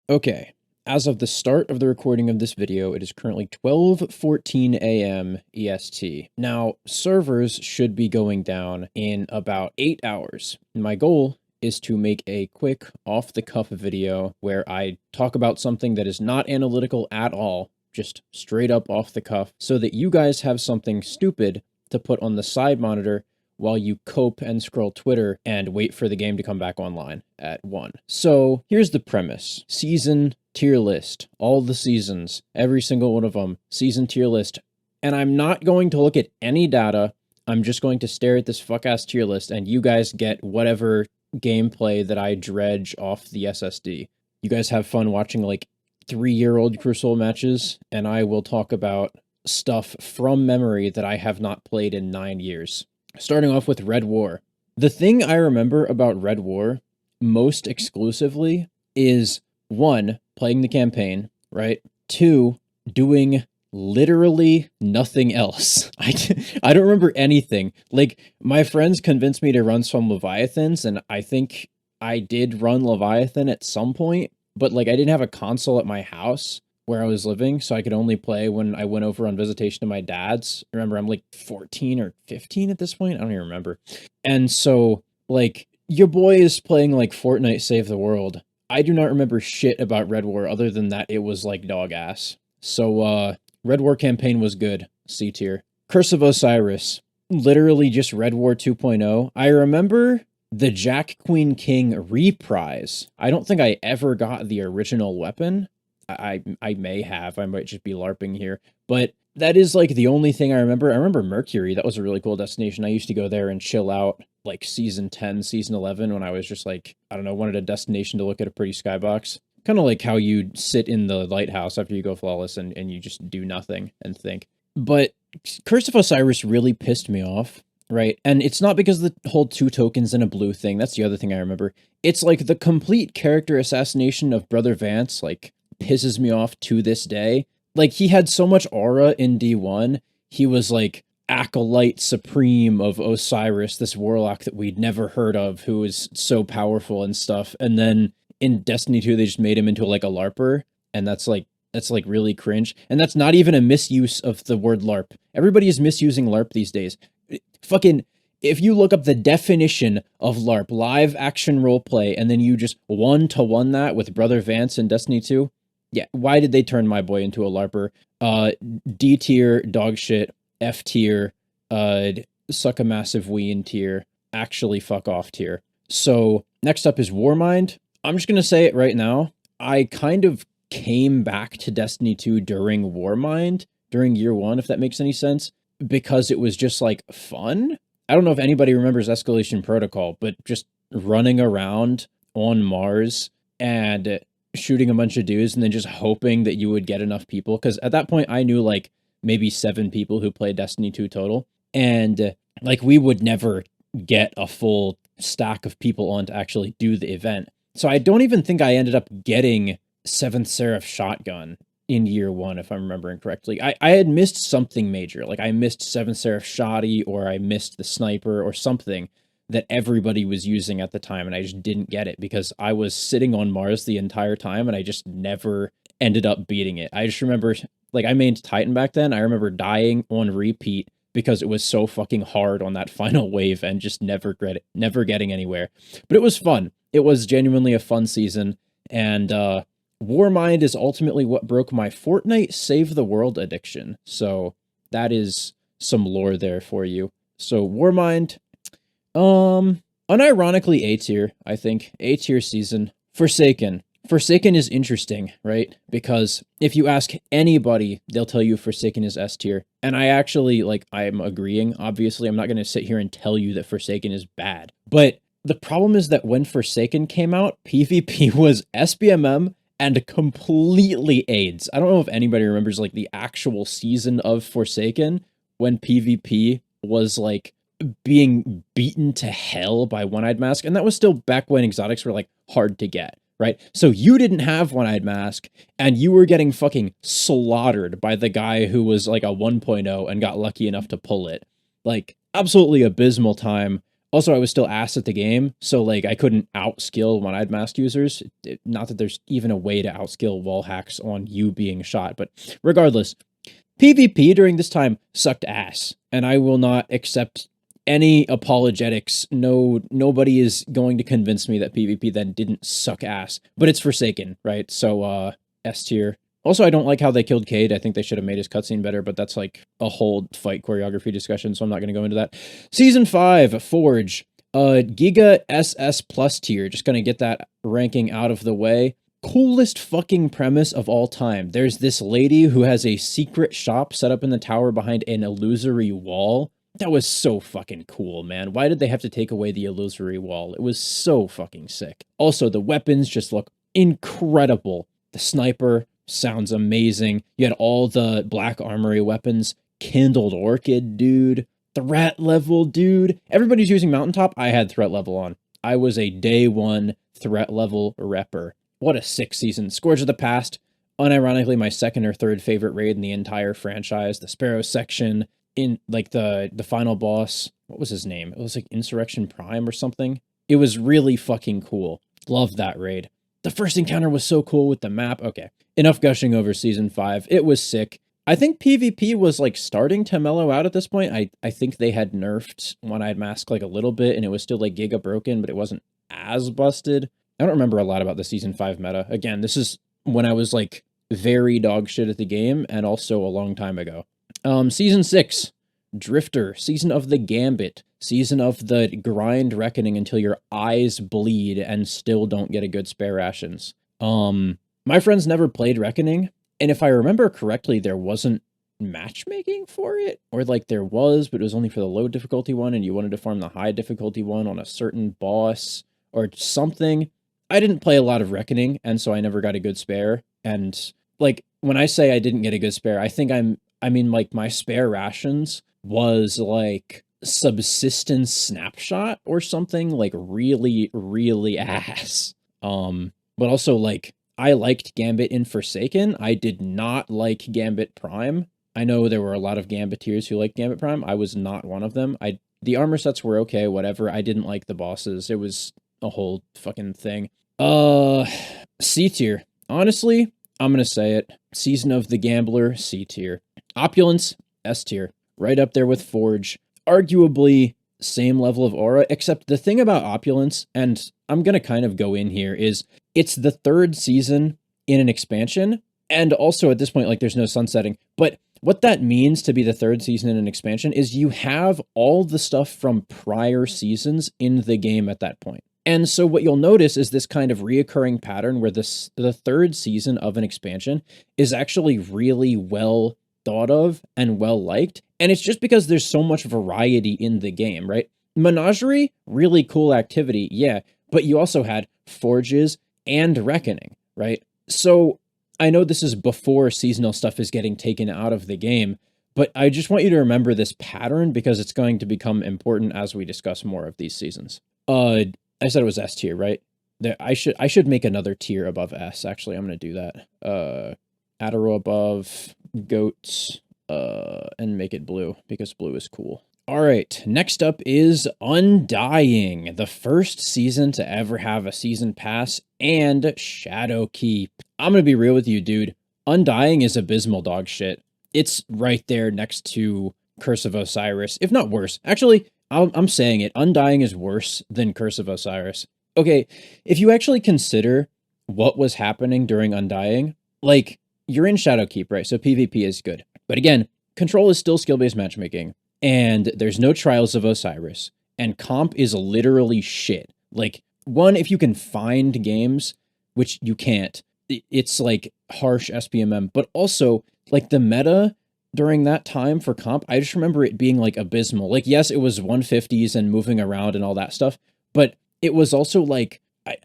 Okay, as of the start of the recording of this video, it is currently 12:14 a.m. EST. Now, servers should be going down in about 8 hours. My goal is to make a quick off-the-cuff video where I talk about something that is not analytical at all, just straight up off the cuff, so that you guys have something stupid to put on the side monitor while you cope and scroll Twitter and wait for the game to come back online at 1. So here's the premise. Season tier list. All the seasons. Every single one of them. Season tier list. And I'm not going to look at any data. I'm just going to stare at this fuck-ass tier list and you guys get whatever gameplay that I dredge off the SSD. You guys have fun watching like 3-year-old Crucible matches, and I will talk about stuff from memory that I have not played in 9 years. Starting off with Red War. The thing I remember about Red War most exclusively is 1, playing the campaign, right? 2, doing literally nothing else. I don't remember anything. Like, my friends convinced me to run some Leviathans, and I think I did run Leviathan at some point, but like I didn't have a console at my house where I was living, so I could only play when I went over on visitation to my dad's. Remember, I'm like 14 or 15 at this point? I don't even remember. And so, like, your boy is playing like Fortnite Save the World. I do not remember shit about Red War other than that it was like dog ass. So, Red War campaign was good. C tier. Curse of Osiris. Literally just Red War 2.0. I remember the Jack Queen King reprise. I don't think I ever got the original weapon. I may have. I might just be LARPing here. But that is like the only thing I remember. I remember Mercury. That was a really cool destination. I used to go there and chill out like season 10, season 11 when I was just like, I don't know, wanted a destination to look at a pretty skybox. Kind of like how you sit in the lighthouse after you go flawless and you just do nothing and think. But Curse of Osiris really pissed me off, right? And it's not because the whole 2 tokens and a blue thing. That's the other thing I remember. It's like the complete character assassination of Brother Vance, like, pisses me off to this day. Like, he had so much aura in D1. He was like acolyte supreme of Osiris, this warlock that we'd never heard of, who is so powerful and stuff. And then in Destiny 2, they just made him into like a LARPer, and that's like really cringe. And that's not even a misuse of the word LARP. Everybody is misusing LARP these days. Fucking, if you look up the definition of LARP, live action roleplay, and then you just 1-to-1 that with Brother Vance in Destiny 2, yeah, why did they turn my boy into a LARPer? D tier, dog shit. F tier, suck a massive ween tier. Actually fuck off tier. So, next up is Warmind. I'm just gonna say it right now. I kind of came back to Destiny 2 during Warmind, during year 1, if that makes any sense, because it was just, like, fun. I don't know if anybody remembers Escalation Protocol, but just running around on Mars and shooting a bunch of dudes and then just hoping that you would get enough people. Because at that point, I knew, like, maybe 7 people who played Destiny 2 total. And, like, we would never get a full stack of people on to actually do the event. So I don't even think I ended up getting 7th Seraph Shotgun in year 1, if I'm remembering correctly. I had missed something major. Like, I missed 7th Seraph Shoddy, or I missed the Sniper, or something that everybody was using at the time, and I just didn't get it because I was sitting on Mars the entire time, and I just never ended up beating it. I just remember, like, I mained Titan back then. I remember dying on repeat because it was so fucking hard on that final wave and just never getting anywhere. But it was fun. It was genuinely a fun season, and Warmind is ultimately what broke my Fortnite Save the World addiction. So that is some lore there for you. So Warmind, unironically A tier, I think. A tier season. Forsaken. Forsaken is interesting, right? Because if you ask anybody, they'll tell you Forsaken is S tier. And I actually, like, I'm agreeing, obviously. I'm not going to sit here and tell you that Forsaken is bad. But the problem is that when Forsaken came out, PvP was SBMM and completely AIDS. I don't know if anybody remembers, like, the actual season of Forsaken when PvP was, like, being beaten to hell by One-Eyed Mask, and that was still back when exotics were, like, hard to get, right? So you didn't have One-Eyed Mask, and you were getting fucking slaughtered by the guy who was, like, a 1.0 and got lucky enough to pull it. Like, absolutely abysmal time. Also, I was still ass at the game, so like I couldn't outskill one-eyed mask users. Not that there's even a way to outskill wall hacks on you being shot, but regardless, PvP during this time sucked ass, and I will not accept any apologetics. No, nobody is going to convince me that PvP then didn't suck ass, but it's Forsaken, right? So, S tier. Also, I don't like how they killed Cade. I think they should have made his cutscene better, but that's like a whole fight choreography discussion, so I'm not going to go into that. Season 5, Forge. Giga SS plus tier. Just going to get that ranking out of the way. Coolest fucking premise of all time. There's this lady who has a secret shop set up in the tower behind an illusory wall. That was so fucking cool, man. Why did they have to take away the illusory wall? It was so fucking sick. Also, the weapons just look incredible. The sniper sounds amazing. You had all the Black Armory weapons. Kindled Orchid, dude. Threat level, dude. Everybody's using Mountaintop. I had threat level on. I was a day one threat level repper. What a sick season. Scourge of the Past, unironically my second or third favorite raid in the entire franchise. The Sparrow section, in like the final boss, what was his name? It was like Insurrection Prime or something. It was really fucking cool. Love that raid. The first encounter was so cool with the map. Okay, enough gushing over Season 5. It was sick. I think PvP was like starting to mellow out at this point. I think they had nerfed One-Eyed Mask like a little bit, and it was still like Giga broken, but it wasn't as busted. I don't remember a lot about the Season 5 meta. Again, this is when I was like very dog shit at the game, and also a long time ago. Season 6, Drifter, Season of the Gambit, Season of the Grind Reckoning until your eyes bleed and still don't get a good spare rations. My friends never played Reckoning, and if I remember correctly, there wasn't matchmaking for it, or like there was, but it was only for the low difficulty one, and you wanted to farm the high difficulty one on a certain boss or something. I didn't play a lot of Reckoning, and so I never got a good spare. And like when I say I didn't get a good spare, I mean like my spare rations was like Subsistence Snapshot or something, like really, really ass. But also like I liked Gambit in Forsaken. I did not like Gambit Prime. I know there were a lot of Gambiteers who liked Gambit Prime. I was not one of them. The armor sets were okay, whatever. I didn't like the bosses. It was a whole fucking thing. C tier. Honestly, I'm gonna say it. Season of the Gambler, C tier. Opulence, S tier. Right up there with Forge. Arguably same level of aura, except the thing about Opulence, and I'm gonna kind of go in here, is it's the third season in an expansion, and also at this point, like, there's no sunsetting. But what that means to be the third season in an expansion is you have all the stuff from prior seasons in the game at that point. And so what you'll notice is this kind of reoccurring pattern where the third season of an expansion is actually really well thought of and well liked. And it's just because there's so much variety in the game, right? Menagerie, really cool activity, yeah. But you also had Forges and Reckoning, right? So I know this is before seasonal stuff is getting taken out of the game, but I just want you to remember this pattern because it's going to become important as we discuss more of these seasons. I said it was S tier, right? I should make another tier above S. Actually, I'm gonna do that. Add a row above goats, and make it blue because blue is cool. All right, next up is Undying, the first season to ever have a season pass, and Shadowkeep. I'm gonna be real with you, dude. Undying is abysmal dog shit. It's right there next to Curse of Osiris, if not worse. Actually, I'm saying it. Undying is worse than Curse of Osiris. Okay, if you actually consider what was happening during Undying, like, you're in Shadowkeep, right? So PvP is good. But again, Control is still skill-based matchmaking, and there's no Trials of Osiris, and comp is literally shit. Like, one, if you can find games, which you can't, it's like harsh SPMM, but also, like, the meta during that time for comp, I just remember it being like abysmal. Like, yes, it was 150s and moving around and all that stuff, but it was also like,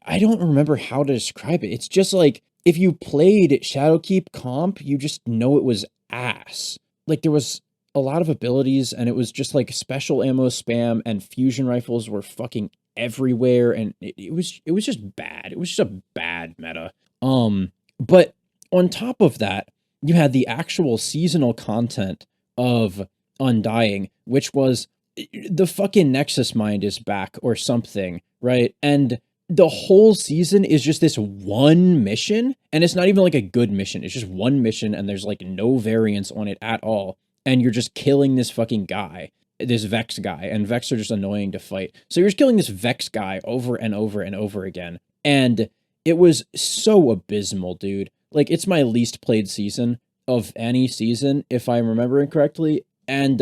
I don't remember how to describe it. It's just like, if you played Shadowkeep comp, you just know it was ass. Like, there was a lot of abilities, and it was just like special ammo spam, and fusion rifles were fucking everywhere, and it was just bad. It was just a bad meta. But on top of that, you had the actual seasonal content of Undying, which was the fucking Nexus Mind is back or something, right? And the whole season is just this one mission, and it's not even like a good mission. It's just one mission, and there's like no variance on it at all. And you're just killing this fucking guy, this Vex guy, and Vex are just annoying to fight. So you're just killing this Vex guy over and over and over again. And it was so abysmal, dude. Like, it's my least played season of any season, if I'm remembering correctly. And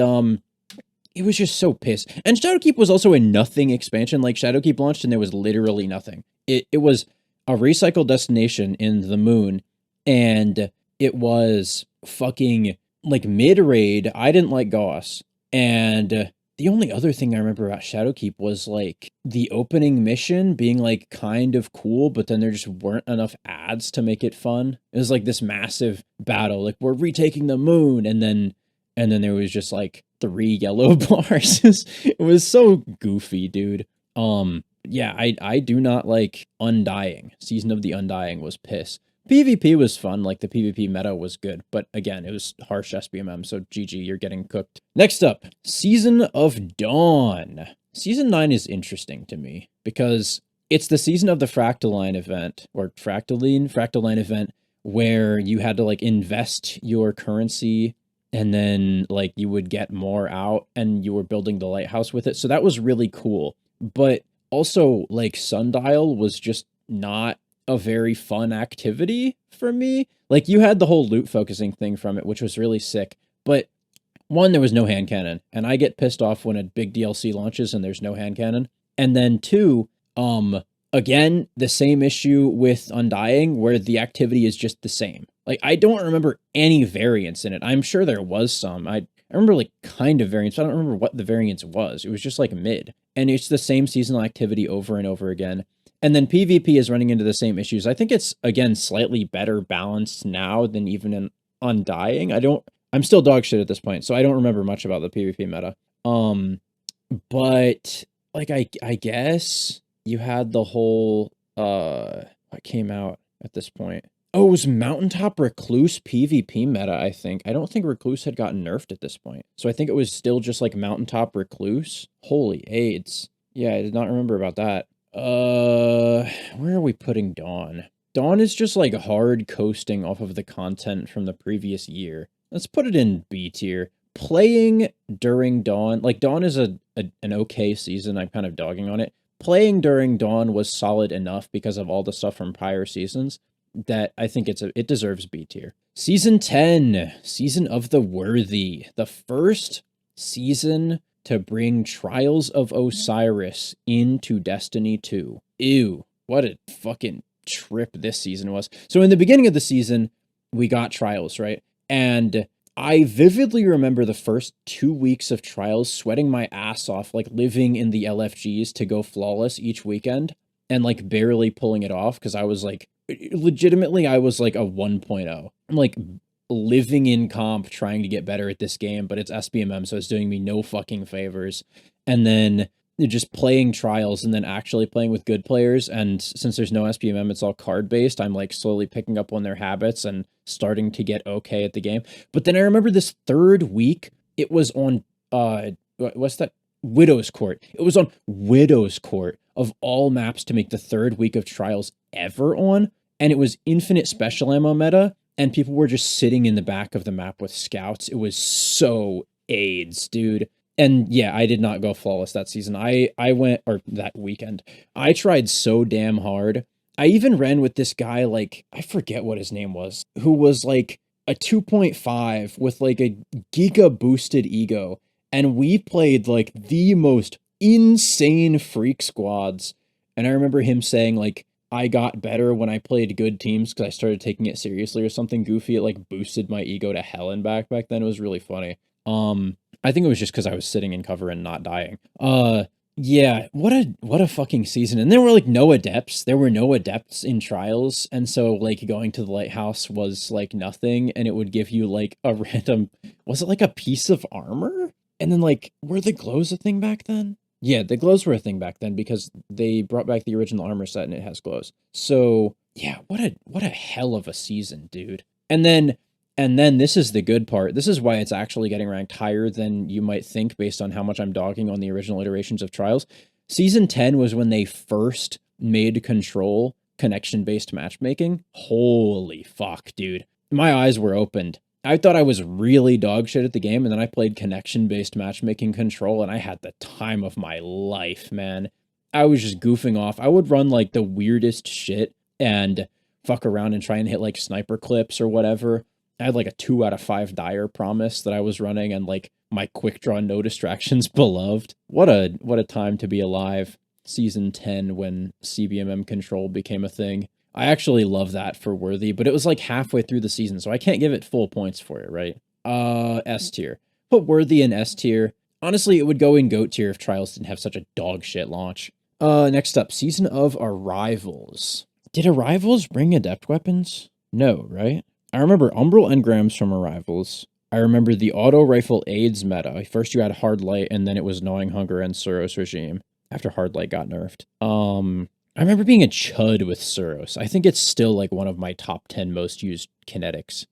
it was just so pissed. And Shadowkeep was also a nothing expansion. Like, Shadowkeep launched and there was literally nothing. It was a recycled destination in the moon, and it was fucking like mid-raid. I didn't like Gauss. And the only other thing I remember about Shadowkeep was like the opening mission being like kind of cool, but then there just weren't enough ads to make it fun. It was like this massive battle, like we're retaking the moon, and then there was just like 3 yellow bars. It was so goofy, dude. Yeah, I do not like Undying. Season of the Undying was piss. PvP was fun, like the PvP meta was good, but again, it was harsh SBMM, so GG, you're getting cooked. Next up, Season of Dawn. Season 9 is interesting to me, because it's the season of the Fractaline event, or Fractaline event, where you had to like invest your currency, and then like you would get more out, and you were building the lighthouse with it, so that was really cool. But also, like, Sundial was just not a very fun activity for me. Like, you had the whole loot focusing thing from it, which was really sick. But one, there was no hand cannon, and I get pissed off when a big DLC launches and there's no hand cannon. And then two, again, the same issue with Undying, where the activity is just the same. Like, I don't remember any variance in it. I'm sure there was some. I remember like kind of variance, but I don't remember what the variance was. It was just like mid. And it's the same seasonal activity over and over again. And then PvP is running into the same issues. I think it's, again, slightly better balanced now than even in Undying. I'm still dog shit at this point, so I don't remember much about the PvP meta. But like, I guess you had the whole, what came out at this point? Oh, it was Mountaintop Recluse PvP meta, I think. I don't think Recluse had gotten nerfed at this point. So I think it was still just like Mountaintop Recluse. Holy AIDS. Yeah, I did not remember about that. Where are we putting Dawn? Dawn is just like hard coasting off of the content from the previous year. Let's put it in B tier. Playing during Dawn, like Dawn is an okay season. I'm kind of dogging on it. Playing during Dawn was solid enough because of all the stuff from prior seasons that I think it deserves B tier. Season 10, Season of the Worthy, the first season to bring Trials of Osiris into Destiny 2. Ew, what a fucking trip this season was. So in the beginning of the season, we got Trials, right? And I vividly remember the first 2 weeks of Trials sweating my ass off, like living in the LFGs to go flawless each weekend, and like barely pulling it off, because I was like, legitimately, I was like a 1.0. I'm like living in comp trying to get better at this game, but it's SBMM, so it's doing me no fucking favors. And then just playing Trials and then actually playing with good players, and since there's no SBMM, it's all card-based, I'm like slowly picking up on their habits and starting to get okay at the game. But then I remember this third week, it was on, what's that? Widow's Court. It was on Widow's Court, of all maps to make the third week of Trials ever on, and it was infinite special ammo meta, and people were just sitting in the back of the map with scouts. It was so AIDS, dude. And yeah, I did not go flawless that season. I went, or that weekend, I tried so damn hard. I even ran with this guy, like, I forget what his name was, who was like a 2.5 with like a giga boosted ego. And we played like the most insane freak squads. And I remember him saying like, I got better when I played good teams because I started taking it seriously or something goofy. It like boosted my ego to hell and back then. It was really funny. I think it was just because I was sitting in cover and not dying. Yeah, what a fucking season. And there were like no adepts. There were no adepts in Trials, and so like going to the lighthouse was like nothing, and it would give you like a random, was it like a piece of armor? And then like, were the glows a thing back then? Yeah, the glows were a thing back then because they brought back the original armor set and it has glows. So yeah, what a hell of a season, dude. And then And then this is the good part. This is why it's actually getting ranked higher than you might think based on how much I'm dogging on the original iterations of Trials. Season 10 was when they first made Control connection-based matchmaking. Holy fuck, dude. My eyes were opened. I thought I was really dog shit at the game, and then I played connection-based matchmaking Control, and I had the time of my life, man. I was just goofing off. I would run, like, the weirdest shit and fuck around and try and hit, like, sniper clips or whatever. I had, like, a 2 out of 5 Dire promise that I was running, and, like, my quick draw no distractions beloved. What a time to be alive. Season 10 when CBMM Control became a thing. I actually love that for Worthy, but it was like halfway through the season, so I can't give it full points for it, right? S tier. Put Worthy in S tier. Honestly, it would go in GOAT tier if Trials didn't have such a dog shit launch. Next up, Season of Arrivals. Did Arrivals bring adept weapons? No, right? I remember Umbral engrams from Arrivals. I remember the auto rifle AIDS meta. First you had Hard Light, and then it was Gnawing Hunger and Suros Regime after Hard Light got nerfed. I remember being a chud with Suros. I think it's still like one of my top 10 most used kinetics.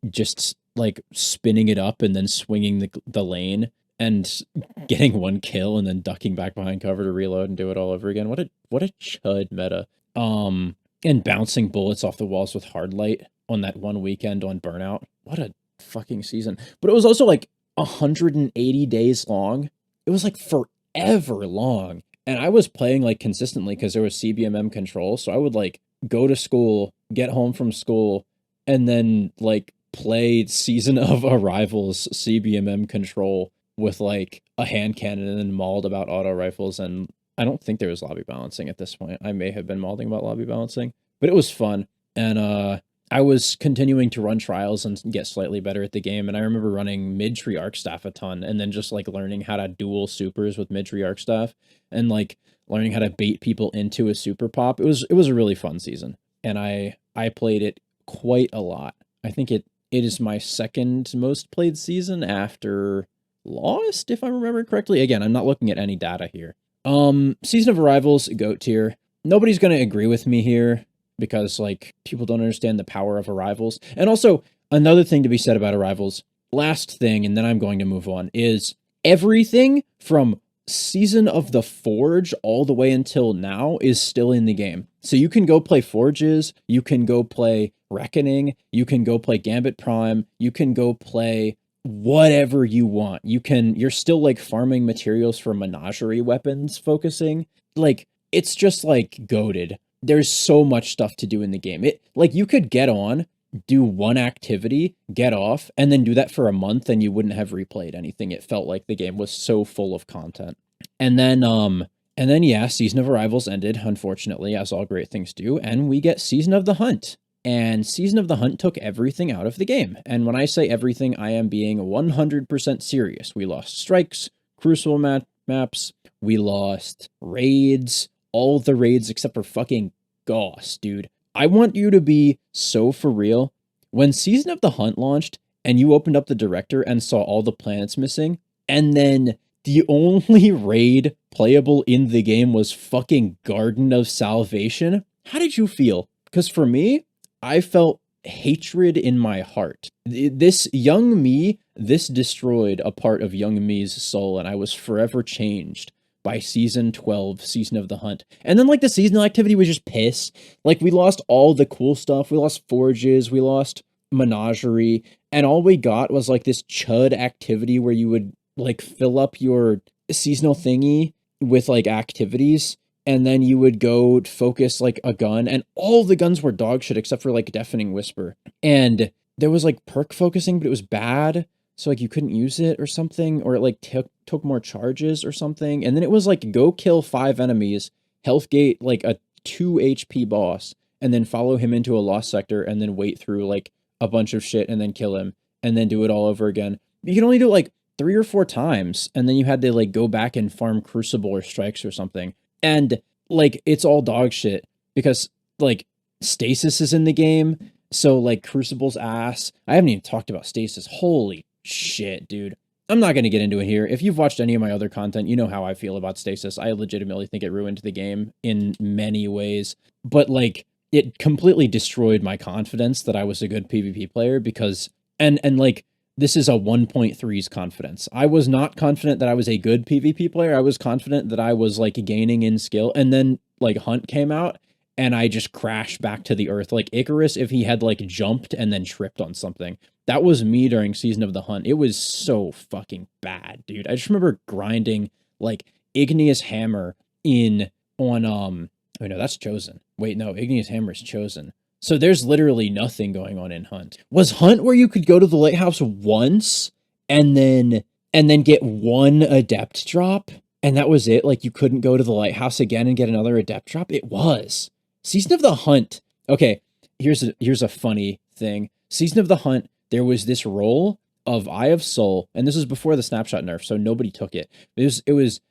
Just like spinning it up and then swinging the lane and getting one kill and then ducking back behind cover to reload and do it all over again. What a chud meta. And bouncing bullets off the walls with Hard Light on that one weekend on Burnout. What a fucking season. But it was also like 180 days long. It was like forever long. And I was playing like consistently because there was CBMM Control. So I would like go to school, get home from school, and then like play Season of Arrivals CBMM Control with like a hand cannon and then mauled about auto rifles. And I don't think there was lobby balancing at this point. I may have been mauling about lobby balancing, but it was fun. And I was continuing to run Trials and get slightly better at the game. And I remember running mid-tree Arcstaff a ton and then just like learning how to duel supers with mid-tree Arcstaff and like learning how to bait people into a super pop. It was a really fun season. And I played it quite a lot. I think it is my second most played season after Lost, if I remember correctly. Again, I'm not looking at any data here. Season of Arrivals, GOAT tier. Nobody's going to agree with me here because like people don't understand the power of Arrivals. And also another thing to be said about Arrivals, last thing, and then I'm going to move on, is everything from Season of the Forge all the way until now is still in the game. So you can go play Forges, you can go play Reckoning, you can go play Gambit Prime, you can go play whatever you want. You're still like farming materials for menagerie weapons focusing. Like, it's just like goated. There's so much stuff to do in the game. It like you could get on, do one activity, get off, and then do that for a month and you wouldn't have replayed anything. It felt like the game was so full of content. And then yeah, Season of Arrivals ended, unfortunately, as all great things do, and we get Season of the Hunt. And Season of the Hunt took everything out of the game. And when I say everything, I am being 100% serious. We lost strikes, Crucible maps, we lost raids, all the raids except for fucking Gauss, dude. I want you to be so for real. When Season of the Hunt launched and you opened up the director and saw all the planets missing, and then the only raid playable in the game was fucking Garden of Salvation, how did you feel? Because for me, I felt hatred in my heart. This young me, this destroyed a part of young me's soul, and I was forever changed by Season 12, Season of the Hunt. And then, like, the seasonal activity was just piss. Like, we lost all the cool stuff. We lost Forges. We lost Menagerie. And all we got was, like, this chud activity where you would, like, fill up your seasonal thingy with, like, activities. And then you would go focus, like, a gun. And all the guns were dog shit except for, like, Deafening Whisper. And there was, like, perk focusing, but it was bad. So, like, you couldn't use it or something, or it, like, took more charges or something. And then it was, like, go kill 5 enemies, health gate, like, a 2 HP boss, and then follow him into a lost sector, and then wait through, like, a bunch of shit, and then kill him, and then do it all over again. You can only do it, like, 3 or 4 times, and then you had to, like, go back and farm Crucible or Strikes or something. And, like, it's all dog shit, because, like, Stasis is in the game, so, like, Crucible's ass. I haven't even talked about Stasis. Holy shit, dude. I'm not going to get into it here. If you've watched any of my other content, you know how I feel about Stasis. I legitimately think it ruined the game in many ways. But, like, it completely destroyed my confidence that I was a good PvP player because And like, this is a 1.3's confidence. I was not confident that I was a good PvP player. I was confident that I was like gaining in skill. And then like Hunt came out and I just crashed back to the earth. Like Icarus, if he had like jumped and then tripped on something. That was me during Season of the Hunt. It was so fucking bad, dude. I just remember grinding like Igneous Hammer in on oh no, that's Chosen. Wait, no, Igneous Hammer is Chosen. So there's literally nothing going on in Hunt. Was Hunt where you could go to the lighthouse once and then get one adept drop and that was it? Like you couldn't go to the lighthouse again and get another adept drop? It was. Season of the Hunt. Okay, here's a funny thing. Season of the Hunt, there was this role of Eye of Soul, and this was before the snapshot nerf, so nobody took it. It was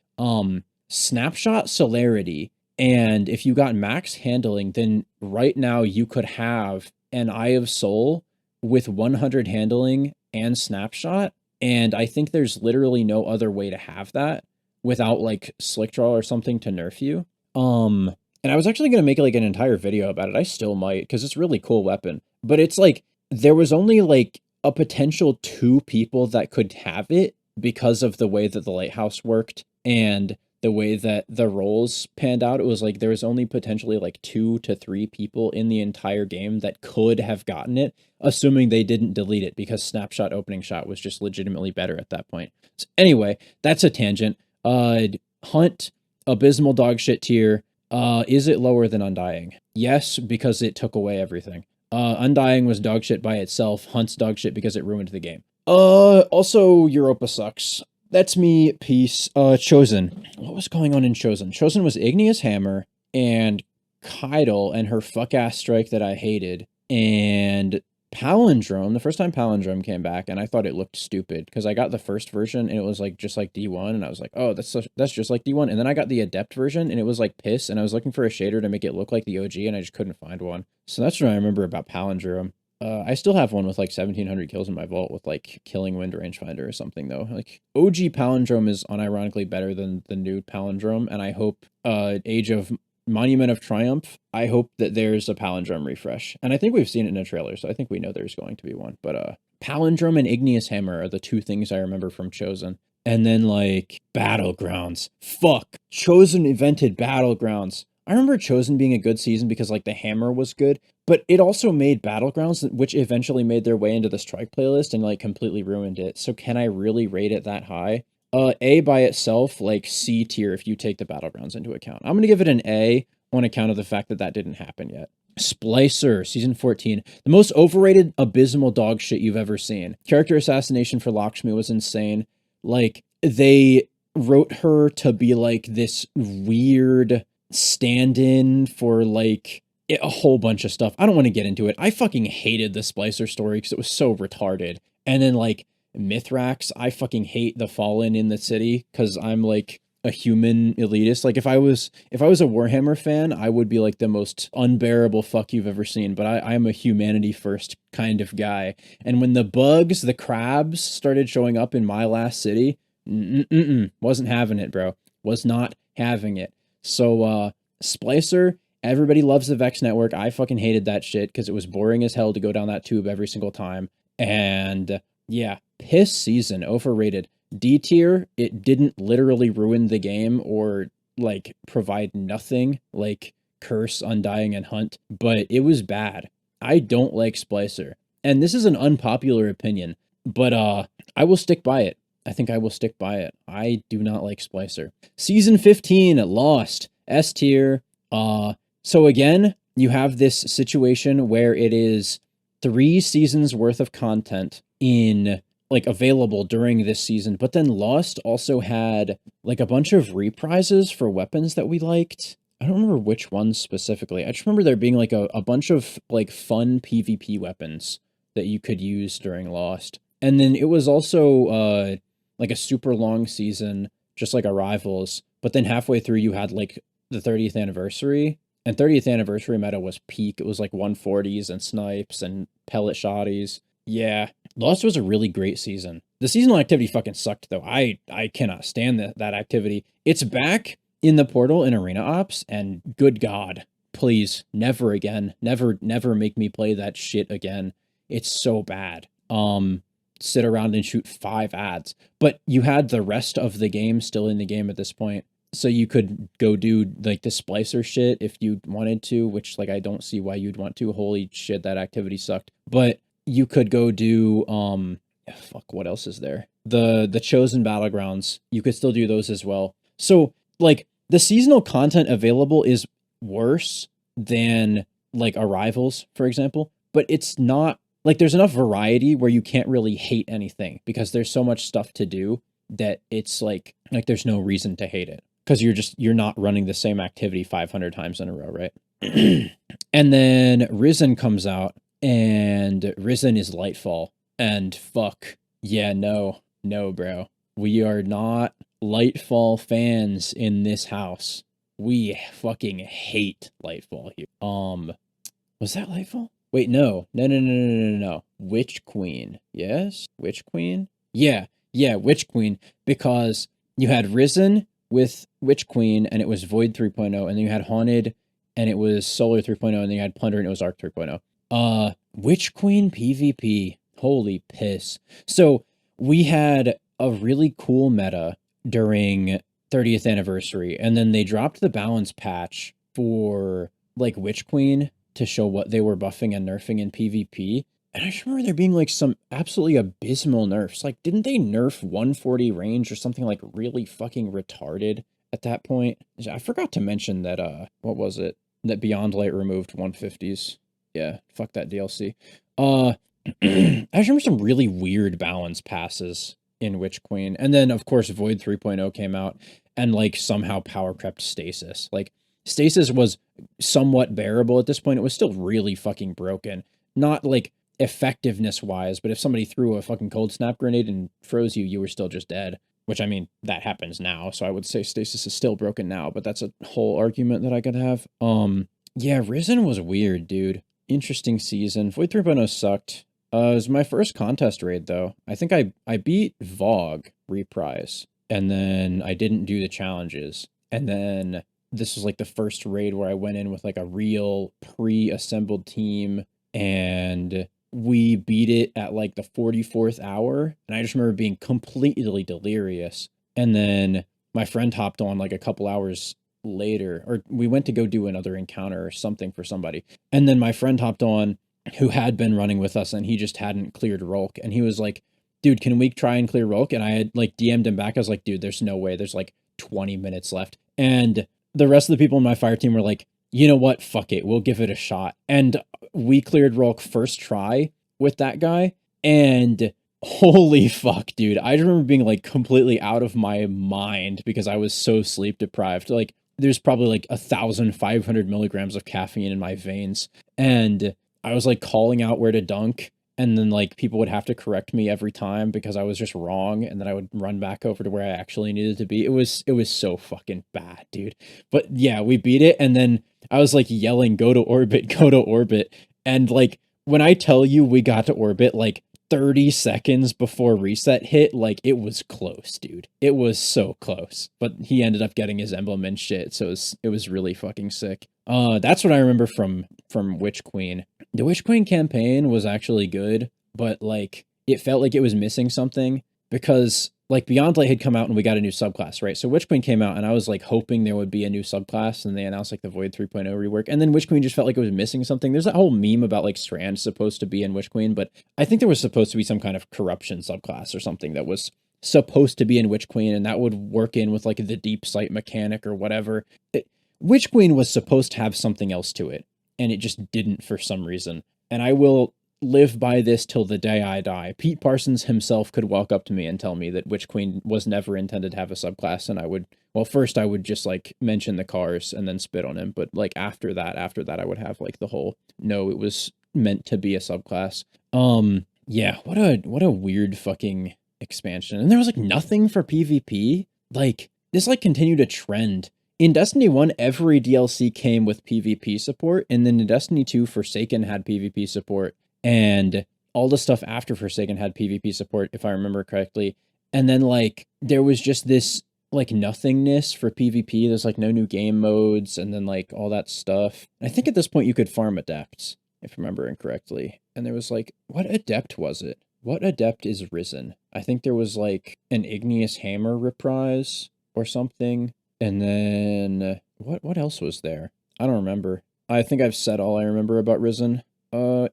snapshot celerity. And if you got max handling, then right now you could have an Eye of Soul with 100 handling and snapshot. And I think there's literally no other way to have that without like Slick Draw or something to nerf you. And I was actually going to make like an entire video about it. I still might, because it's a really cool weapon. But it's like, there was only like a potential 2 people that could have it because of the way that the lighthouse worked and the way that the roles panned out. It was like there was only potentially like 2 to 3 people in the entire game that could have gotten it, assuming they didn't delete it because snapshot opening shot was just legitimately better at that point. So anyway, that's a tangent. Hunt, abysmal dog shit tier. Is it lower than Undying? Yes, because it took away everything. Undying was dog shit by itself. Hunt's dog shit because it ruined the game. Also Europa sucks. That's me. Peace. Chosen. What was going on in Chosen? Chosen was Igneous Hammer and Kydal and her fuck-ass strike that I hated. And Palindrome, the first time Palindrome came back, and I thought it looked stupid because I got the first version and it was like just like D1, and I was like, oh, that's just like D1. And then I got the Adept version and it was like piss, and I was looking for a shader to make it look like the OG, and I just couldn't find one. So that's what I remember about Palindrome. I still have one with like 1700 kills in my vault with like Killing Wind Rangefinder or something though. Like OG Palindrome is unironically better than the new Palindrome, and I hope Age of Monument of Triumph, I hope that there's a Palindrome refresh. And I think we've seen it in a trailer, so I think we know there's going to be one. But Palindrome and Igneous Hammer are the 2 things I remember from Chosen. And then like Battlegrounds. Fuck. Chosen invented Battlegrounds. I remember Chosen being a good season because like the hammer was good, but it also made Battlegrounds, which eventually made their way into the strike playlist and like completely ruined it. So can I really rate it that high? A by itself, like C tier if you take the Battlegrounds into account. I'm going to give it an A on account of the fact that didn't happen yet. Splicer, Season 14. The most overrated, abysmal dog shit you've ever seen. Character assassination for Lakshmi was insane. Like, they wrote her to be like this weird stand-in for like a whole bunch of stuff. I don't want to get into it. I fucking hated the Splicer story because it was so retarded. And then like Mithrax, I fucking hate the Fallen in the city because I'm like a human elitist. Like if I was a Warhammer fan, I would be like the most unbearable fuck you've ever seen, but I'm a humanity first kind of guy. And when the bugs, the crabs started showing up in my last city, wasn't having it, bro. Was not having it. So Splicer, everybody loves the Vex network. I fucking hated that shit because it was boring as hell to go down that tube every single time. And yeah, piss season, overrated. D tier, it didn't literally ruin the game or like provide nothing like Curse, Undying, and Hunt, but it was bad. I don't like Splicer. And this is an unpopular opinion, but I will stick by it. I think I will stick by it. I do not like Splicer. Season 15, Lost, S tier. So again, you have this situation where it is 3 seasons worth of content in like available during this season, but then Lost also had like a bunch of reprises for weapons that we liked. I don't remember which ones specifically. I just remember there being like a bunch of like fun PvP weapons that you could use during Lost. And then it was also like a super long season, just like Arrivals, but then halfway through you had like the 30th anniversary, and 30th anniversary meta was peak. It was like 140s and snipes and pellet shotties. Yeah, Lost was a really great season. The seasonal activity fucking sucked though. I cannot stand that activity. It's back in the portal in Arena Ops, and good God, please, never again. Never make me play that shit again. It's so bad. sit around and shoot 5 ads. But you had the rest of the game still in the game at this point. So you could go do like the splicer shit if you wanted to, which like I don't see why you'd want to. Holy shit, that activity sucked. But you could go do fuck, what else is there? The chosen battlegrounds. You could still do those as well. So like the seasonal content available is worse than like Arrivals, for example, but it's not like there's enough variety where you can't really hate anything because there's so much stuff to do that it's like there's no reason to hate it because you're not running the same activity 500 times in a row, right? And then Risen comes out, and Risen is Lightfall, and fuck yeah, no, bro, we are not Lightfall fans in this house. We fucking hate Lightfall here. Was that Lightfall? Wait, no. Witch Queen. Yes? Witch Queen? Yeah, Witch Queen, because you had Risen with Witch Queen, and it was Void 3.0, and then you had Haunted, and it was Solar 3.0, and then you had Plunder, and it was Arc 3.0. Witch Queen PvP. Holy piss. So, we had a really cool meta during 30th anniversary, and then they dropped the balance patch for, like, Witch Queen to show what they were buffing and nerfing in PvP. And I just remember there being like some absolutely abysmal nerfs. Like, didn't they nerf 140 range or something like really fucking retarded at that point? I forgot to mention that, what was it? That Beyond Light removed 150s. Yeah, fuck that DLC. I just remember some really weird balance passes in Witch Queen. And then, of course, Void 3.0 came out and, like, somehow power crept Stasis. Like, Stasis was somewhat bearable at this point. It was still really fucking broken. Not, like, effectiveness-wise, but if somebody threw a fucking cold snap grenade and froze you, you were still just dead. Which, I mean, that happens now, so I would say Stasis is still broken now, but that's a whole argument that I could have. Yeah, Risen was weird, dude. Interesting season. Void 3.0 sucked. It was my first contest raid, though. I think I beat Vogue Reprise, and then I didn't do the challenges. And then this was like the first raid where I went in with like a real pre-assembled team, and we beat it at like the 44th hour. And I just remember being completely delirious. And then my friend hopped on like a couple hours later, or we went to go do another encounter or something for somebody. And then my friend hopped on who had been running with us, and he just hadn't cleared Rolk. And he was like, dude, can we try and clear Rolk? And I had like DM'd him back. I was like, dude, there's no way. There's like 20 minutes left. And the rest of the people in my fire team were like, you know what? Fuck it. We'll give it a shot. And we cleared Rolk first try with that guy. And holy fuck, dude. I remember being like completely out of my mind because I was so sleep deprived. Like, there's probably like 1,500 milligrams of caffeine in my veins. And I was like calling out where to dunk. And then like people would have to correct me every time because I was just wrong. And then I would run back over to where I actually needed to be. It was so fucking bad, dude. But yeah, we beat it. And then I was like yelling, go to orbit, go to orbit. And like, when I tell you we got to orbit like 30 seconds before reset hit, like it was close, dude. It was so close. But he ended up getting his emblem and shit. So it was really fucking sick. That's what I remember from Witch Queen. The Witch Queen campaign was actually good, but like it felt like it was missing something because like Beyond Light had come out and we got a new subclass, right? So Witch Queen came out and I was like hoping there would be a new subclass, and they announced like the Void 3.0 rework, and then Witch Queen just felt like it was missing something. There's that whole meme about like Strand supposed to be in Witch Queen, but I think there was supposed to be some kind of corruption subclass or something that was supposed to be in Witch Queen, and that would work in with like the deep sight mechanic or whatever. Witch Queen was supposed to have something else to it, and it just didn't for some reason. And I will live by this till the day I die. Pete Parsons himself could walk up to me and tell me that Witch Queen was never intended to have a subclass, and I would, well, first I would just like mention the cars and then spit on him, but like after that I would have like the whole, no, it was meant to be a subclass. Yeah, what a weird fucking expansion. And there was like nothing for PvP. Like this like continued a trend. In Destiny 1, every DLC came with PvP support, and then in Destiny 2, Forsaken had PvP support, and all the stuff after Forsaken had PvP support, if I remember correctly. And then, like, there was just this, like, nothingness for PvP. There's, like, no new game modes, and then, like, all that stuff. I think at this point you could farm Adepts, if I'm remembering correctly. And there was, like, what Adept was it? What adept is Risen? I think there was like an Igneous Hammer reprise or something. And then what else was there? I don't remember. I think I've said all I remember about Risen.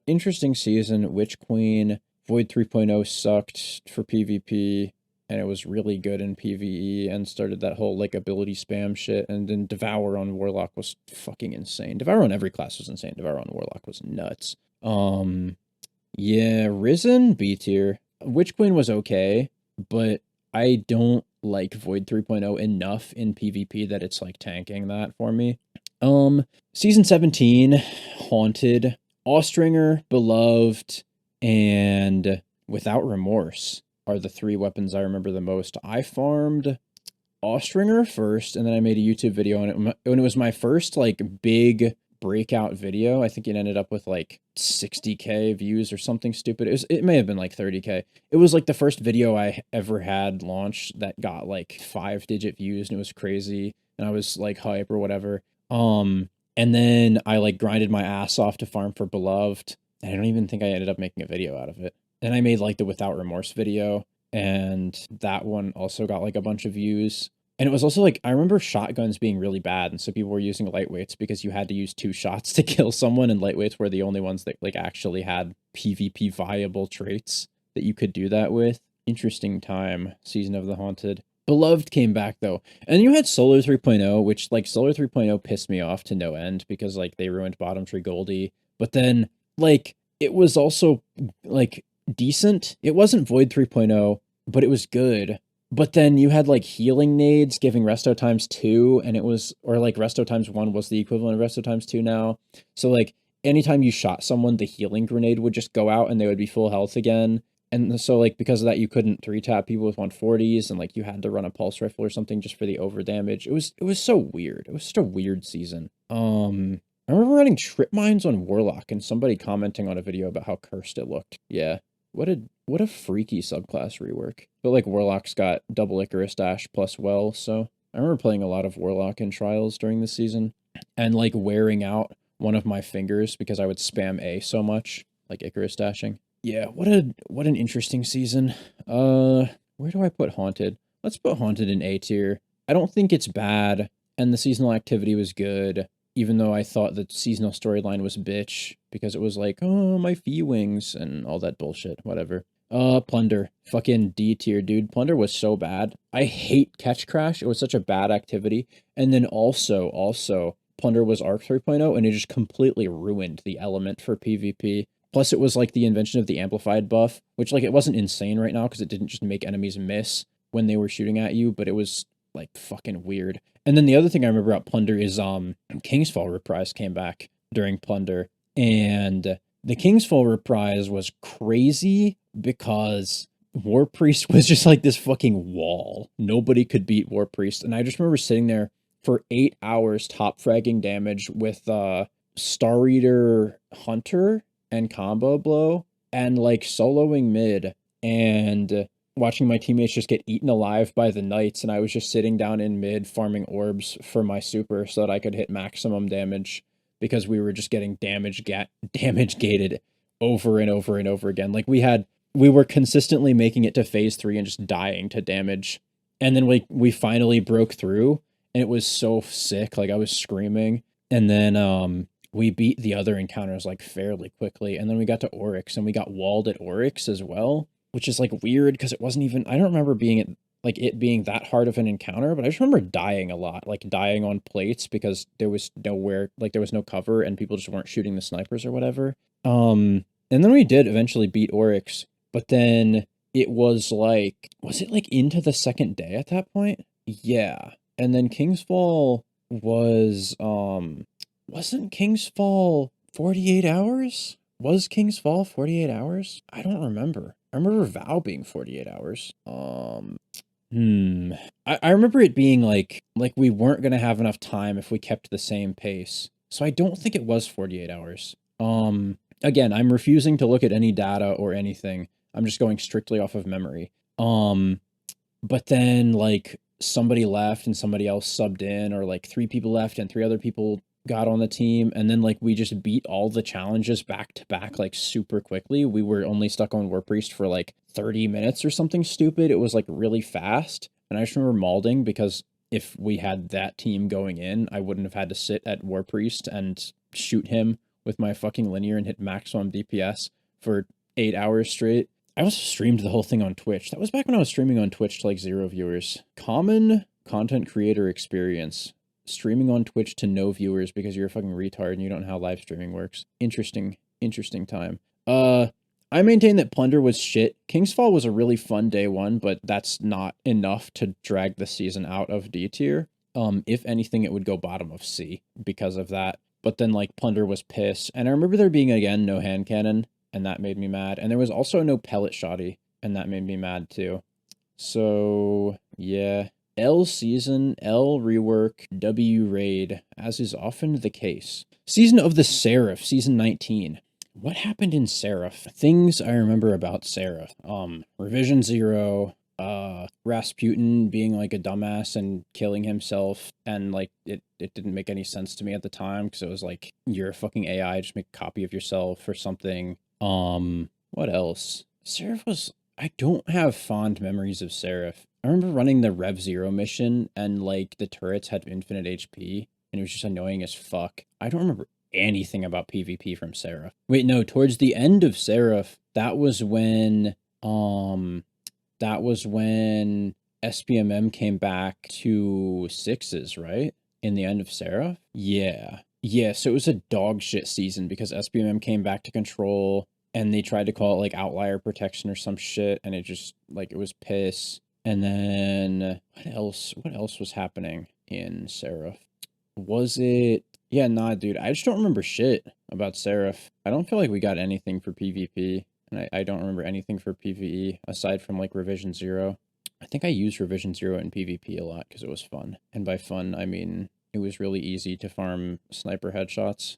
Interesting season. Witch Queen. Void 3.0 sucked for PvP, and it was really good in PvE, and started that whole like ability spam shit. And then Devour on Warlock was fucking insane. Devour on every class was insane. Devour on Warlock was nuts. Yeah, Risen B tier. Witch Queen was okay, but I don't like Void 3.0 enough in PvP that it's like tanking that for me. Season 17, Haunted, Austringer, Beloved, and Without Remorse are the three weapons I remember the most. I farmed Austringer first, and then I made a YouTube video on it when it was my first like big breakout video. I think it ended up with like 60K views or something stupid. It may have been like 30K. It was like the first video I ever had launched that got like 5-digit views, and it was crazy, and I was like hype or whatever. And then I like grinded my ass off to farm for Beloved, and I don't even think I ended up making a video out of it. Then I made like the Without Remorse video, and that one also got like a bunch of views. And it was also like, I remember shotguns being really bad, and so people were using lightweights because you had to use 2 shots to kill someone, and lightweights were the only ones that like actually had PvP viable traits that you could do that with. Interesting time, Season of the Haunted. Beloved came back though, and you had Solar 3.0, which like Solar 3.0 pissed me off to no end because like they ruined Bottom Tree Goldie. But then like it was also like decent. It wasn't Void 3.0, but it was good. But then you had like healing nades giving resto times 2, and it was, or like resto times 1 was the equivalent of resto times 2 now. So like anytime you shot someone, the healing grenade would just go out and they would be full health again. And so like because of that, you couldn't 3-tap people with 140s, and like you had to run a pulse rifle or something just for the over damage. It was so weird. It was such a weird season. I remember running trip mines on Warlock and somebody commenting on a video about how cursed it looked. Yeah. What a freaky subclass rework. But like Warlock's got double Icarus dash plus well, so I remember playing a lot of Warlock in trials during the season and like wearing out one of my fingers because I would spam A so much, like Icarus dashing. Yeah, what an interesting season. Where do I put Haunted? Let's put Haunted in A tier. I don't think it's bad, and the seasonal activity was good, even though I thought the seasonal storyline was bitch because it was like, oh, my fee wings and all that bullshit, whatever. Plunder. Fucking D tier, dude. Plunder was so bad. I hate Catch Crash. It was such a bad activity. And then also, Plunder was Arc 3.0, and it just completely ruined the element for PvP. Plus, it was like the invention of the amplified buff, which like it wasn't insane right now because it didn't just make enemies miss when they were shooting at you, but it was like fucking weird. And then the other thing I remember about Plunder is Kingsfall Reprise came back during Plunder, and the Kingsfall Reprise was crazy because War Priest was just like this fucking wall. Nobody could beat War Priest, and I just remember sitting there for 8 hours top fragging damage with Star Eater Hunter and Combo Blow, and like soloing mid and watching my teammates just get eaten alive by the knights, and I was just sitting down in mid farming orbs for my super so that I could hit maximum damage because we were just getting damage gated over and over and over again. Like we were consistently making it to phase 3 and just dying to damage. And then we finally broke through, and it was so sick. Like I was screaming. And then we beat the other encounters like fairly quickly, and then we got to Oryx, and we got walled at Oryx as well, which is like weird because it wasn't even, I don't remember it being that hard of an encounter, but I just remember dying a lot, like dying on plates because there was nowhere, like there was no cover and people just weren't shooting the snipers or whatever. And then we did eventually beat Oryx, but then it was it like into the second day at that point? Yeah. And then Kingsfall was, wasn't Kingsfall 48 hours? Was Kingsfall 48 hours? I don't remember. I remember Vow being 48 hours. I remember it being like we weren't going to have enough time if we kept the same pace. So I don't think it was 48 hours. Again, I'm refusing to look at any data or anything. I'm just going strictly off of memory. But then like somebody left and somebody else subbed in, or like 3 people left and 3 other people got on the team, and then like we just beat all the challenges back to back like super quickly. We were only stuck on War Priest for like 30 minutes or something stupid. It was like really fast. And I just remember malding because if we had that team going in, I wouldn't have had to sit at War Priest and shoot him with my fucking linear and hit maximum DPS for 8 hours straight. I also streamed the whole thing on Twitch. That was back when I was streaming on Twitch to like 0 viewers. Common content creator experience. Streaming on Twitch to no viewers because you're a fucking retard and you don't know how live streaming works. Interesting time. I maintain that Plunder was shit. Kingsfall was a really fun day one, but that's not enough to drag the season out of D tier. If anything, it would go bottom of C because of that. But then like Plunder was piss. And I remember there being again no hand cannon, and that made me mad. And there was also no pellet shoddy, and that made me mad too. So yeah. L season, L rework, W raid, as is often the case. Season of the Seraph, season 19. What happened in Seraph? Things I remember about Seraph. Revision 0, Rasputin being like a dumbass and killing himself, and like it didn't make any sense to me at the time because it was like, you're a fucking AI, just make a copy of yourself or something. What else? Seraph was, I don't have fond memories of Seraph. I remember running the Rev 0 mission and like the turrets had infinite HP and it was just annoying as fuck. I don't remember anything about PvP from Seraph. Wait, no, towards the end of Seraph, that was when SPMM came back to 6s, right? In the end of Seraph? Yeah. Yeah, so it was a dog shit season because SPMM came back to control and they tried to call it like outlier protection or some shit and it just like it was piss. And then what else was happening in Seraph? Was it, yeah, nah, dude, I just don't remember shit about Seraph. I don't feel like we got anything for PvP, and I don't remember anything for PvE aside from like Revision 0. I think I used Revision 0 in PvP a lot because it was fun. And by fun, I mean it was really easy to farm sniper headshots.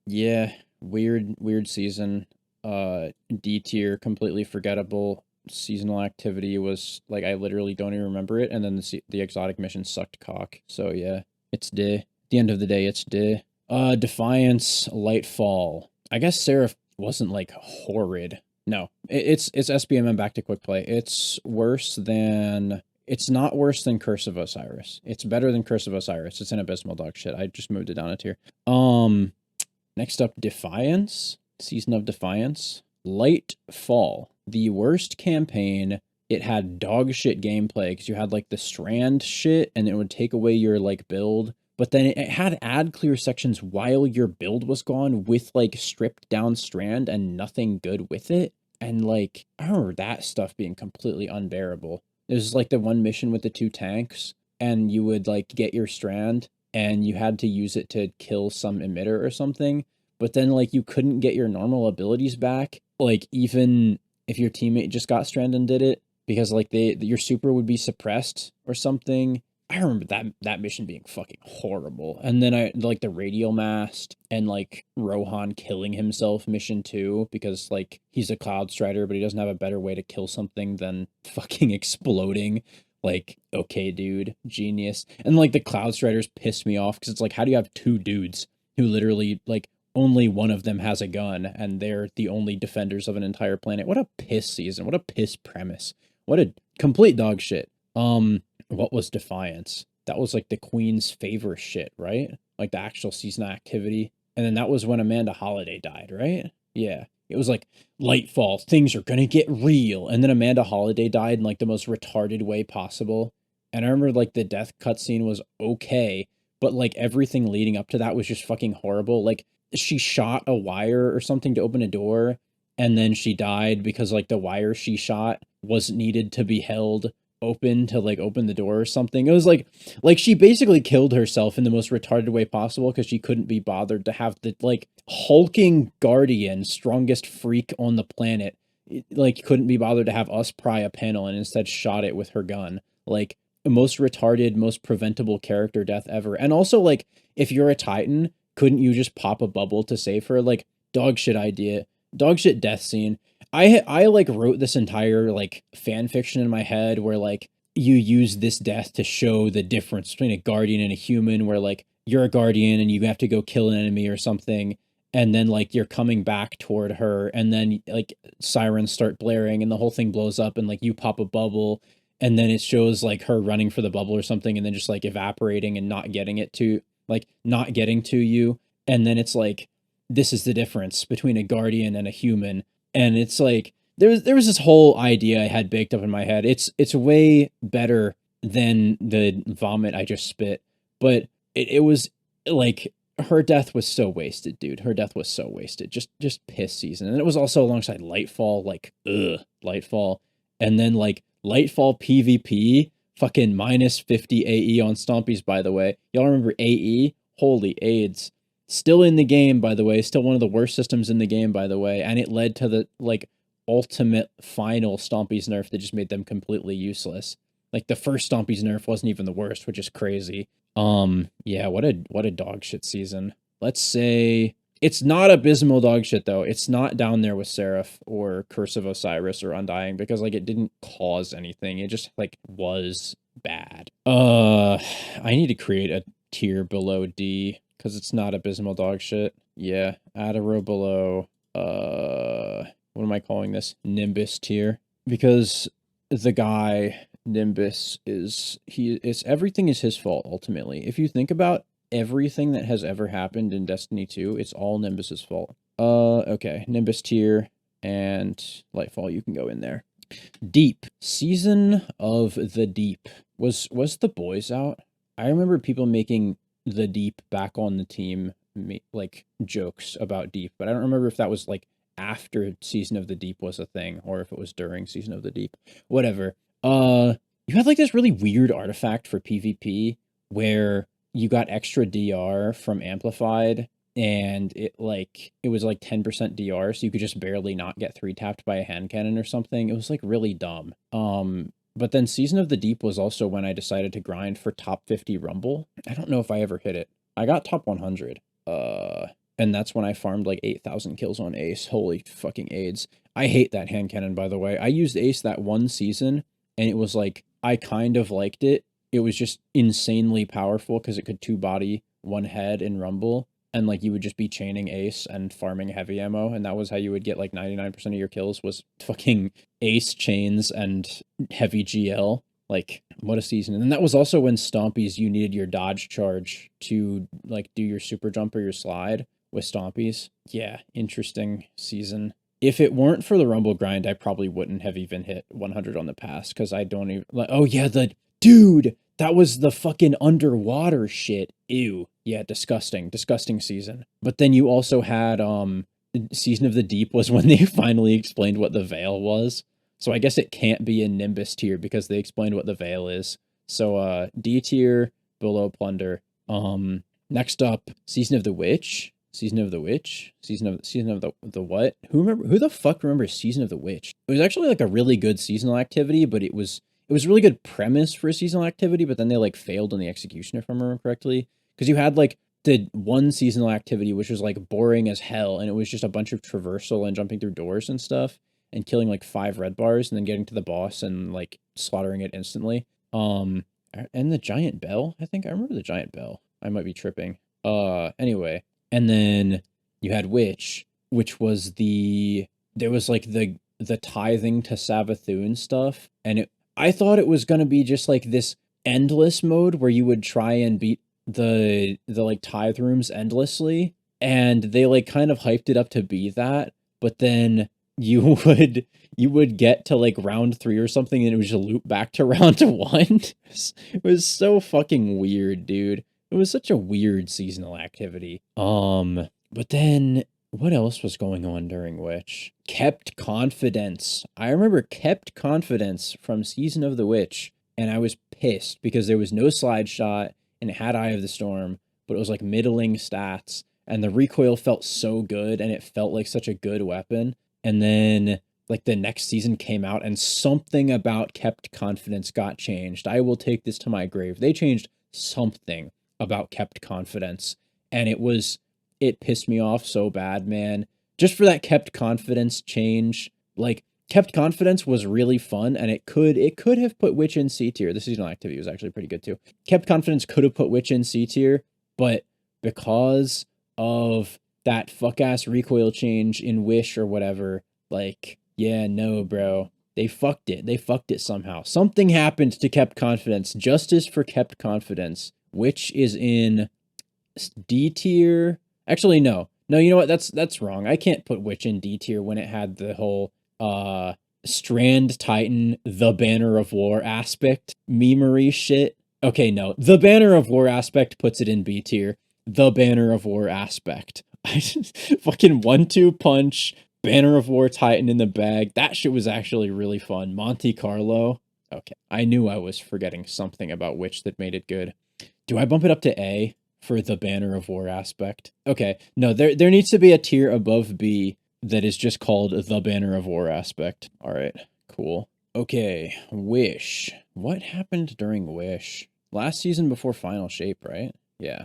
Yeah, weird season. D tier, completely forgettable. Seasonal activity was like, I literally don't even remember it, and then the exotic mission sucked cock. So yeah, it's D. At the end of the day, it's D. Defiance, Lightfall. I guess Seraph wasn't like horrid. No, it's SBMM back to quick play. It's not worse than Curse of Osiris. It's better than Curse of Osiris. It's an abysmal dog shit. I just moved it down a tier. Next up, Defiance. Season of Defiance. Lightfall. The worst campaign. It had dog shit gameplay because you had like the strand shit and it would take away your like build. But then it had ad clear sections while your build was gone with like stripped down strand and nothing good with it. And like, I remember that stuff being completely unbearable. It was like the one mission with the 2 tanks and you would like get your strand and you had to use it to kill some emitter or something. But then like you couldn't get your normal abilities back. Like even if your teammate just got strand and did it because like your super would be suppressed or something. I remember that mission being fucking horrible. And then I like the radial mast and like Rohan killing himself mission 2 because like he's a cloud strider, but he doesn't have a better way to kill something than fucking exploding. Like, okay, dude, genius. And like the cloud striders pissed me off because it's like, how do you have 2 dudes who literally like only one of them has a gun and they're the only defenders of an entire planet? What a piss season. What a piss premise. What a complete dog shit. What was Defiance? That was like the Queen's favor shit, right? Like the actual season activity. And then that was when Amanda Holiday died, right? Yeah. It was like, Lightfall, things are gonna get real. And then Amanda Holiday died in like the most retarded way possible. And I remember like the death cutscene was okay, but like everything leading up to that was just fucking horrible. Like she shot a wire or something to open a door, and then she died because like the wire she shot was needed to be held open to like open the door or something. It was like she basically killed herself in the most retarded way possible because she couldn't be bothered to have the like hulking guardian, strongest freak on the planet, like couldn't be bothered to have us pry a panel and instead shot it with her gun. Like most retarded, most preventable character death ever. And also like if you're a Titan, couldn't you just pop a bubble to save her? Like dog shit idea, dog shit death scene. I like wrote this entire like fan fiction in my head where like you use this death to show the difference between a guardian and a human, where like you're a guardian and you have to go kill an enemy or something, and then like you're coming back toward her, and then like sirens start blaring and the whole thing blows up, and like you pop a bubble, and then it shows like her running for the bubble or something, and then just like evaporating and not getting it to not getting to you. And then it's like, this is the difference between a guardian and a human. And it's like there was this whole idea I had baked up in my head. It's way better than the vomit I just spit, but it was like, her death was so wasted, dude. Her death was so wasted. Just piss season. And it was also alongside Lightfall, like Lightfall. And then like Lightfall PvP, fucking minus 50 AE on Stompies, by the way. Y'all remember AE? Holy AIDS. Still in the game, by the way. Still one of the worst systems in the game, by the way. And it led to the like ultimate final Stompies nerf that just made them completely useless. Like the first Stompies nerf wasn't even the worst, which is crazy. Yeah, what a dog shit season. Let's say it's not abysmal dog shit though. It's not down there with Seraph or Curse of Osiris or Undying, because like it didn't cause anything. It just like was bad. I need to create a tier below D because it's not abysmal dog shit. Yeah, add a row below what am I calling this? Nimbus tier. Because the guy Nimbus is everything is his fault ultimately. If you think about everything that has ever happened in Destiny 2, it's all Nimbus's fault. Okay, Nimbus tier and Lightfall, you can go in there. Deep. Season of the Deep. Was the boys out? I remember people making the Deep back on the team like jokes about Deep, but I don't remember if that was like after Season of the Deep was a thing or if it was during Season of the Deep. Whatever. You had like this really weird artifact for PvP where you got extra DR from Amplified, and it was like 10% DR, so you could just barely not get 3-tapped by a hand cannon or something. It was like really dumb. But then Season of the Deep was also when I decided to grind for top 50 Rumble. I don't know if I ever hit it. I got top 100. And that's when I farmed like 8,000 kills on Ace. Holy fucking AIDS. I hate that hand cannon, by the way. I used Ace that one season, and it was like, I kind of liked it. It was just insanely powerful because it could 2-body 1 head in Rumble. And like you would just be chaining Ace and farming heavy ammo. And that was how you would get like 99% of your kills, was fucking Ace chains and heavy GL. Like, what a season. And that was also when Stompies, you needed your dodge charge to like do your super jump or your slide with Stompies. Yeah, interesting season. If it weren't for the Rumble grind, I probably wouldn't have even hit 100 on the pass, because I don't even like, oh yeah, dude, that was the fucking underwater shit. Ew. Yeah, disgusting season. But then you also had Season of the Deep was when they finally explained what the Veil was. So I guess it can't be in Nimbus tier because they explained what the Veil is. So D tier below Plunder. Next up, Season of the Witch. Season of the Witch? Season of the what? Who the fuck remembers Season of the Witch? It was actually like a really good seasonal activity, but it was a really good premise for a seasonal activity, but then they like failed in the execution, if I remember correctly. Because you had like the one seasonal activity which was like boring as hell, and it was just a bunch of traversal and jumping through doors and stuff and killing like 5 red bars and then getting to the boss and like slaughtering it instantly. And the giant bell, I think I remember the giant bell. I might be tripping. Anyway. And then you had Witch, which was there was like the tithing to Savathun stuff. And I thought it was going to be just like this endless mode where you would try and beat the like tithe rooms endlessly. And they like kind of hyped it up to be that. But then you would get to like round 3 or something and it would just loop back to round 1. It was so fucking weird, dude. It was such a weird seasonal activity. But then what else was going on during Witch? Kept Confidence. I remember Kept Confidence from Season of the Witch, and I was pissed because there was no slide shot and it had Eye of the Storm, but it was like middling stats, and the recoil felt so good and it felt like such a good weapon. And then like the next season came out and something about Kept Confidence got changed. I will take this to my grave. They changed something about Kept Confidence, and it pissed me off so bad, man. Just for that Kept Confidence change, like Kept Confidence was really fun, and it could have put Witch in C tier. The seasonal activity was actually pretty good too. Kept Confidence could have put Witch in C tier, but because of that fuck-ass recoil change in Wish or whatever, like, yeah, no, bro. They fucked it. They fucked it somehow. Something happened to Kept Confidence. Justice for Kept Confidence, which is in D tier. Actually, no. No, you know what? That's wrong. I can't put Witch in D tier when it had the whole Strand Titan, the Banner of War aspect, memery shit. Okay, no. The Banner of War aspect puts it in B tier. The Banner of War aspect. I just fucking 1-2 punch, Banner of War Titan in the bag. That shit was actually really fun. Monte Carlo. Okay. I knew I was forgetting something about Witch that made it good. Do I bump it up to A for the Banner of War aspect? Okay. No, there needs to be a tier above B that is just called the Banner of War aspect. All right. Cool. Okay. Wish. What happened during Wish? Last season before Final Shape, right? Yeah.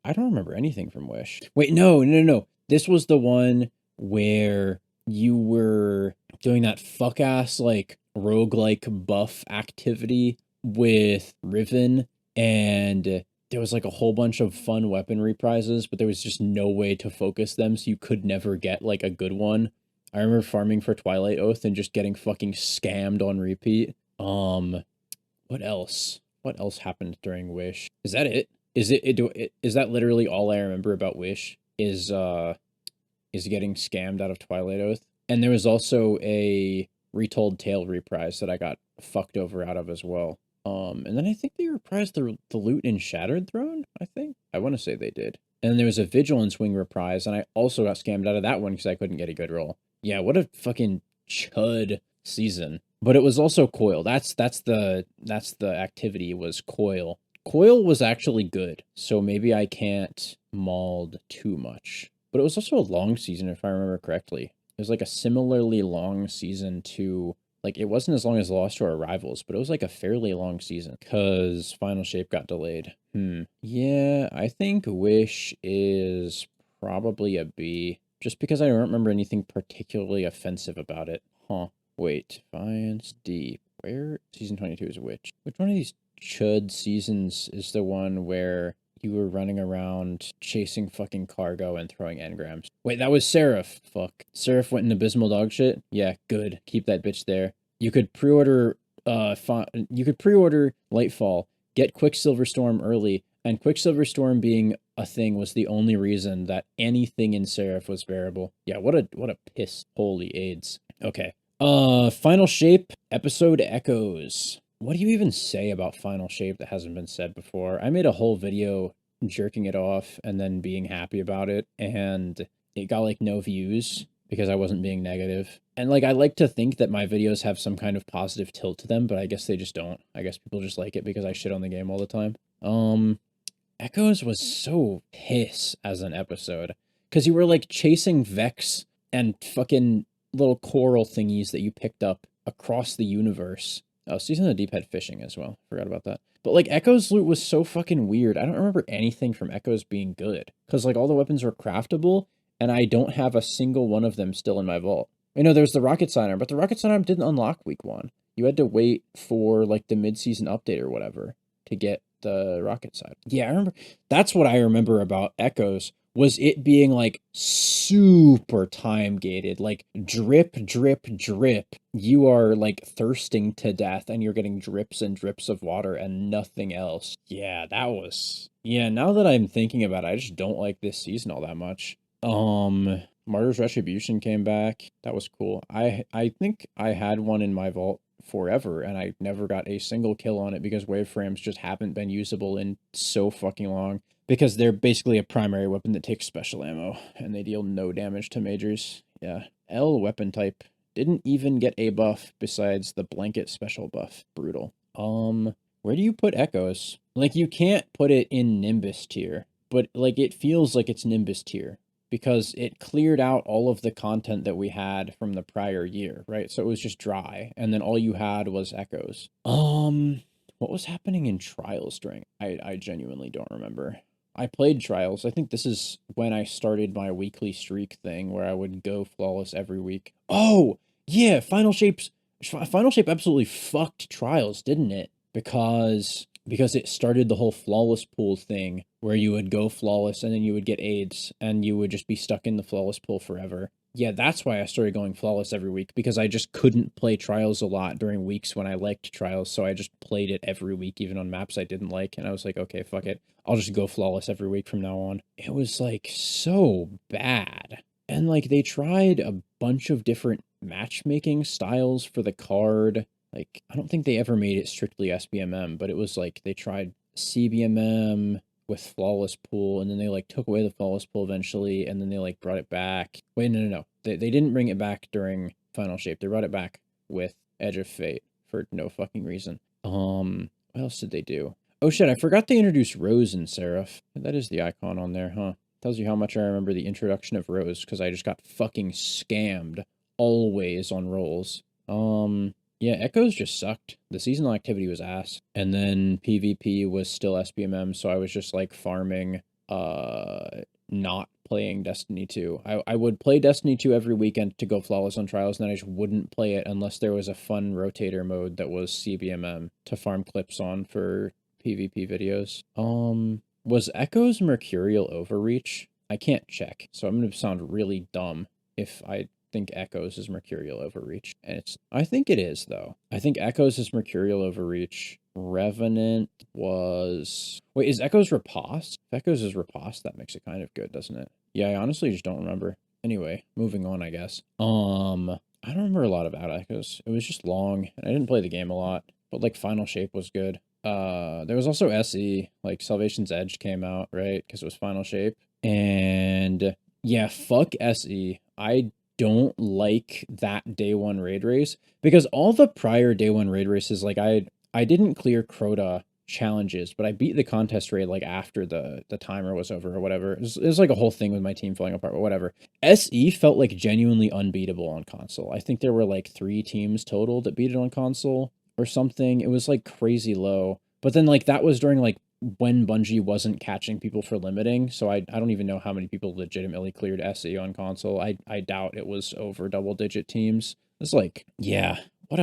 I don't remember anything from Wish. Wait, no. This was the one where you were doing that fuck ass like roguelike buff activity with Riven, and there was like a whole bunch of fun weaponry prizes, but there was just no way to focus them, so you could never get like a good one. I remember farming for Twilight Oath and just getting fucking scammed on repeat. What else? What else happened during Wish? Is that it? Is that literally all I remember about Wish? Is getting scammed out of Twilight Oath? And there was also a Retold Tale reprise that I got fucked over out of as well. And then I think they reprised the loot in Shattered Throne, I think. I want to say they did. And then there was a Vigilance Wing reprise, and I also got scammed out of that one because I couldn't get a good roll. Yeah, what a fucking chud season. But it was also Coil. That's the activity was Coil. Coil was actually good, so maybe I can't mauled too much. But it was also a long season, if I remember correctly. It was like a similarly long season to, like, it wasn't as long as Lost to Our Rivals, but it was like a fairly long season because Final Shape got delayed. Yeah, I think Wish is probably a B, just because I don't remember anything particularly offensive about it. Huh. Wait, Defiance D. Where? Season 22 is which? Which one of these chud seasons is the one where you were running around chasing fucking cargo and throwing engrams? Wait, that was Seraph. Fuck. Seraph went in abysmal dog shit? Yeah, good. Keep that bitch there. You could pre-order Lightfall, get Quicksilver Storm early, and Quicksilver Storm being a thing was the only reason that anything in Seraph was bearable. Yeah, what a piss. Holy AIDS. Okay. Final Shape, episode Echoes. What do you even say about Final Shape that hasn't been said before? I made a whole video jerking it off and then being happy about it, and it got like no views because I wasn't being negative. And like I like to think that my videos have some kind of positive tilt to them, but I guess they just don't. I guess people just like it because I shit on the game all the time. Echoes was so piss as an episode because you were like chasing Vex and fucking little coral thingies that you picked up across the universe. Oh, Season of the Deep had fishing as well. Forgot about that. But like Echo's loot was so fucking weird. I don't remember anything from Echo's being good because like all the weapons were craftable and I don't have a single one of them still in my vault. I know there's the Rocket Signer, but the Rocket Signer didn't unlock week 1. You had to wait for like the mid-season update or whatever to get the Rocket Signer. Yeah, I remember. That's what I remember about Echoes, was it being like super time gated, like drip, drip, drip. You are like thirsting to death and you're getting drips and drips of water and nothing else. Yeah, that was, yeah, now that I'm thinking about it, I just don't like this season all that much. Martyr's Retribution came back. That was cool. I think I had one in my vault forever and I never got a single kill on it because wave frames just haven't been usable in so fucking long. Because they're basically a primary weapon that takes special ammo, and they deal no damage to majors. Yeah. L weapon type. Didn't even get a buff besides the blanket special buff. Brutal. Where do you put Echoes? Like, you can't put it in Nimbus tier, but, like, it feels like it's Nimbus tier. Because it cleared out all of the content that we had from the prior year, right? So it was just dry, and then all you had was Echoes. What was happening in Trials during? I genuinely don't remember. I played Trials. I think this is when I started my weekly streak thing where I would go flawless every week. Oh, yeah, Final Shape absolutely fucked Trials, didn't it? Because because it started the whole flawless pool thing where you would go flawless and then you would get AIDS and you would just be stuck in the flawless pool forever. Yeah, that's why I started going flawless every week, because I just couldn't play trials a lot during weeks when I liked trials, so I just played it every week, even on maps I didn't like, and I was like, okay, fuck it. I'll just go flawless every week from now on. It was like so bad. And like they tried a bunch of different matchmaking styles for the card. Like, I don't think they ever made it strictly SBMM, but it was like they tried CBMM with flawless pool, and then they like took away the flawless pool eventually, and then they like brought it back. Wait, no. They didn't bring it back during Final Shape. They brought it back with Edge of Fate for no fucking reason. What else did they do? Oh shit, I forgot they introduced Rose and Seraph. That is the icon on there, huh? Tells you how much I remember the introduction of Rose, because I just got fucking scammed always on rolls. Yeah, Echoes just sucked. The seasonal activity was ass. And then PvP was still SBMM, so I was just like farming, not playing Destiny 2. I would play Destiny 2 every weekend to go flawless on trials, and then I just wouldn't play it unless there was a fun rotator mode that was CBMM to farm clips on for PvP videos. Was Echoes Mercurial Overreach? I can't check, so I'm gonna sound really dumb if I think Echoes is Mercurial Overreach. And I think it is, though. I think Echoes is Mercurial Overreach. Revenant was... Wait, is Echoes Riposte? If Echoes is Riposte, that makes it kind of good, doesn't it? Yeah, I honestly just don't remember. Anyway, moving on, I guess. I don't remember a lot about Echoes. It was just long, and I didn't play the game a lot. But, like, Final Shape was good. There was also SE, like, Salvation's Edge came out, right? Because it was Final Shape. And, yeah, fuck SE. I don't like that day one raid race, because all the prior day one raid races, like I didn't clear Crota challenges, but I beat the contest raid like after the timer was over or whatever. It was like a whole thing with my team falling apart, but whatever. SE felt like genuinely unbeatable on console. I think there were like 3 teams total that beat it on console or something. It was like crazy low. But then like that was during like when Bungie wasn't catching people for limiting, so I don't even know how many people legitimately cleared SE on console. I doubt it was over double-digit teams. It's like, yeah, what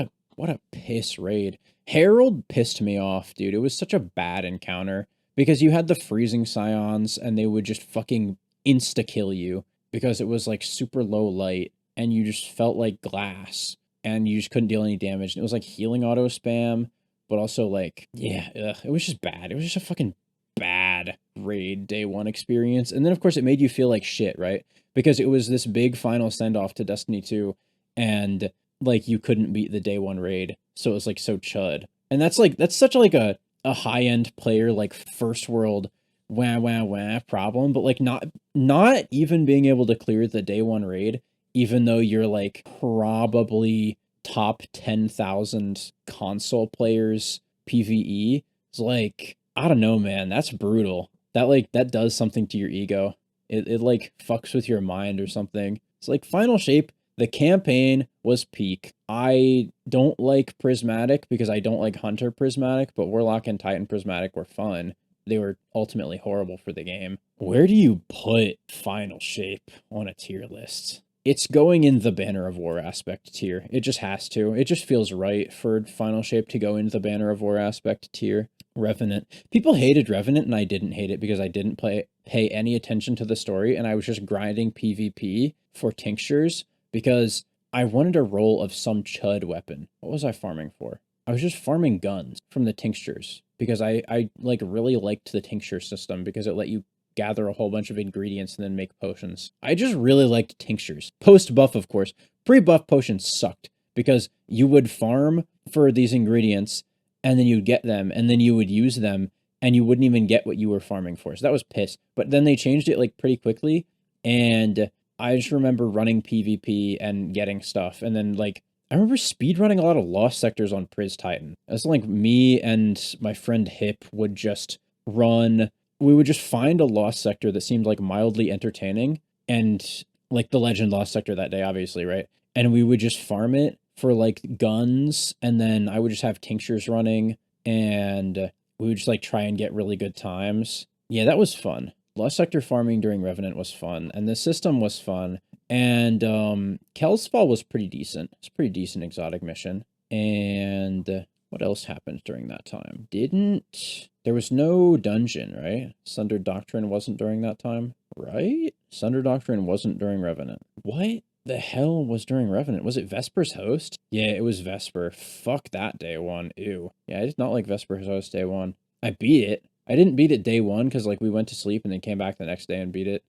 a piss raid. Herald pissed me off, dude. It was such a bad encounter, because you had the freezing scions, and they would just fucking insta-kill you, because it was like super low light, and you just felt like glass, and you just couldn't deal any damage. And it was like healing auto spam, but also like, yeah, it was just bad. It was just a fucking bad raid day one experience. And then of course it made you feel like shit, right? Because it was this big final send off to Destiny 2, and like you couldn't beat the day one raid. So it was like so chud. And that's such like a high end player, like first world wah problem, but like not even being able to clear the day one raid, even though you're like probably top 10,000 console players PvE. It's like, I don't know, man. That's brutal. That does something to your ego. It like fucks with your mind or something. It's like Final Shape, the campaign was peak. I don't like Prismatic because I don't like Hunter Prismatic, but Warlock and Titan Prismatic were fun. They were ultimately horrible for the game. Where do you put Final Shape on a tier list? It's going in the Banner of War aspect tier. It just has to. It just feels right for Final Shape to go into the Banner of War aspect tier. Revenant. People hated Revenant, and I didn't hate it because I didn't pay any attention to the story, and I was just grinding PvP for tinctures because I wanted a roll of some chud weapon. What was I farming for? I was just farming guns from the tinctures because I like really liked the tincture system because it let you gather a whole bunch of ingredients and then make potions. I just really liked tinctures. Post-buff, of course. Pre-buff potions sucked because you would farm for these ingredients and then you'd get them and then you would use them and you wouldn't even get what you were farming for. So that was piss. But then they changed it like pretty quickly, and I just remember running PvP and getting stuff. And then like I remember speedrunning a lot of Lost Sectors on Priz Titan. It's like me and my friend Hip would just run. We would just find a Lost Sector that seemed like mildly entertaining, and like the Legend Lost Sector that day, obviously, right? And we would just farm it for like guns, and then I would just have tinctures running, and we would just like try and get really good times. Yeah, that was fun. Lost Sector farming during Revenant was fun, and the system was fun, and Kel's Fall was pretty decent. It's a pretty decent exotic mission. And What else happened during that time? There was no dungeon, right? Sundered Doctrine wasn't during that time, right? Sundered Doctrine wasn't during Revenant. What the hell was during Revenant? Was it Vesper's Host? Yeah, it was Vesper. Fuck that day one. Ew. Yeah, I did not like Vesper's Host day one. I beat it. I didn't beat it day one because like we went to sleep and then came back the next day and beat it.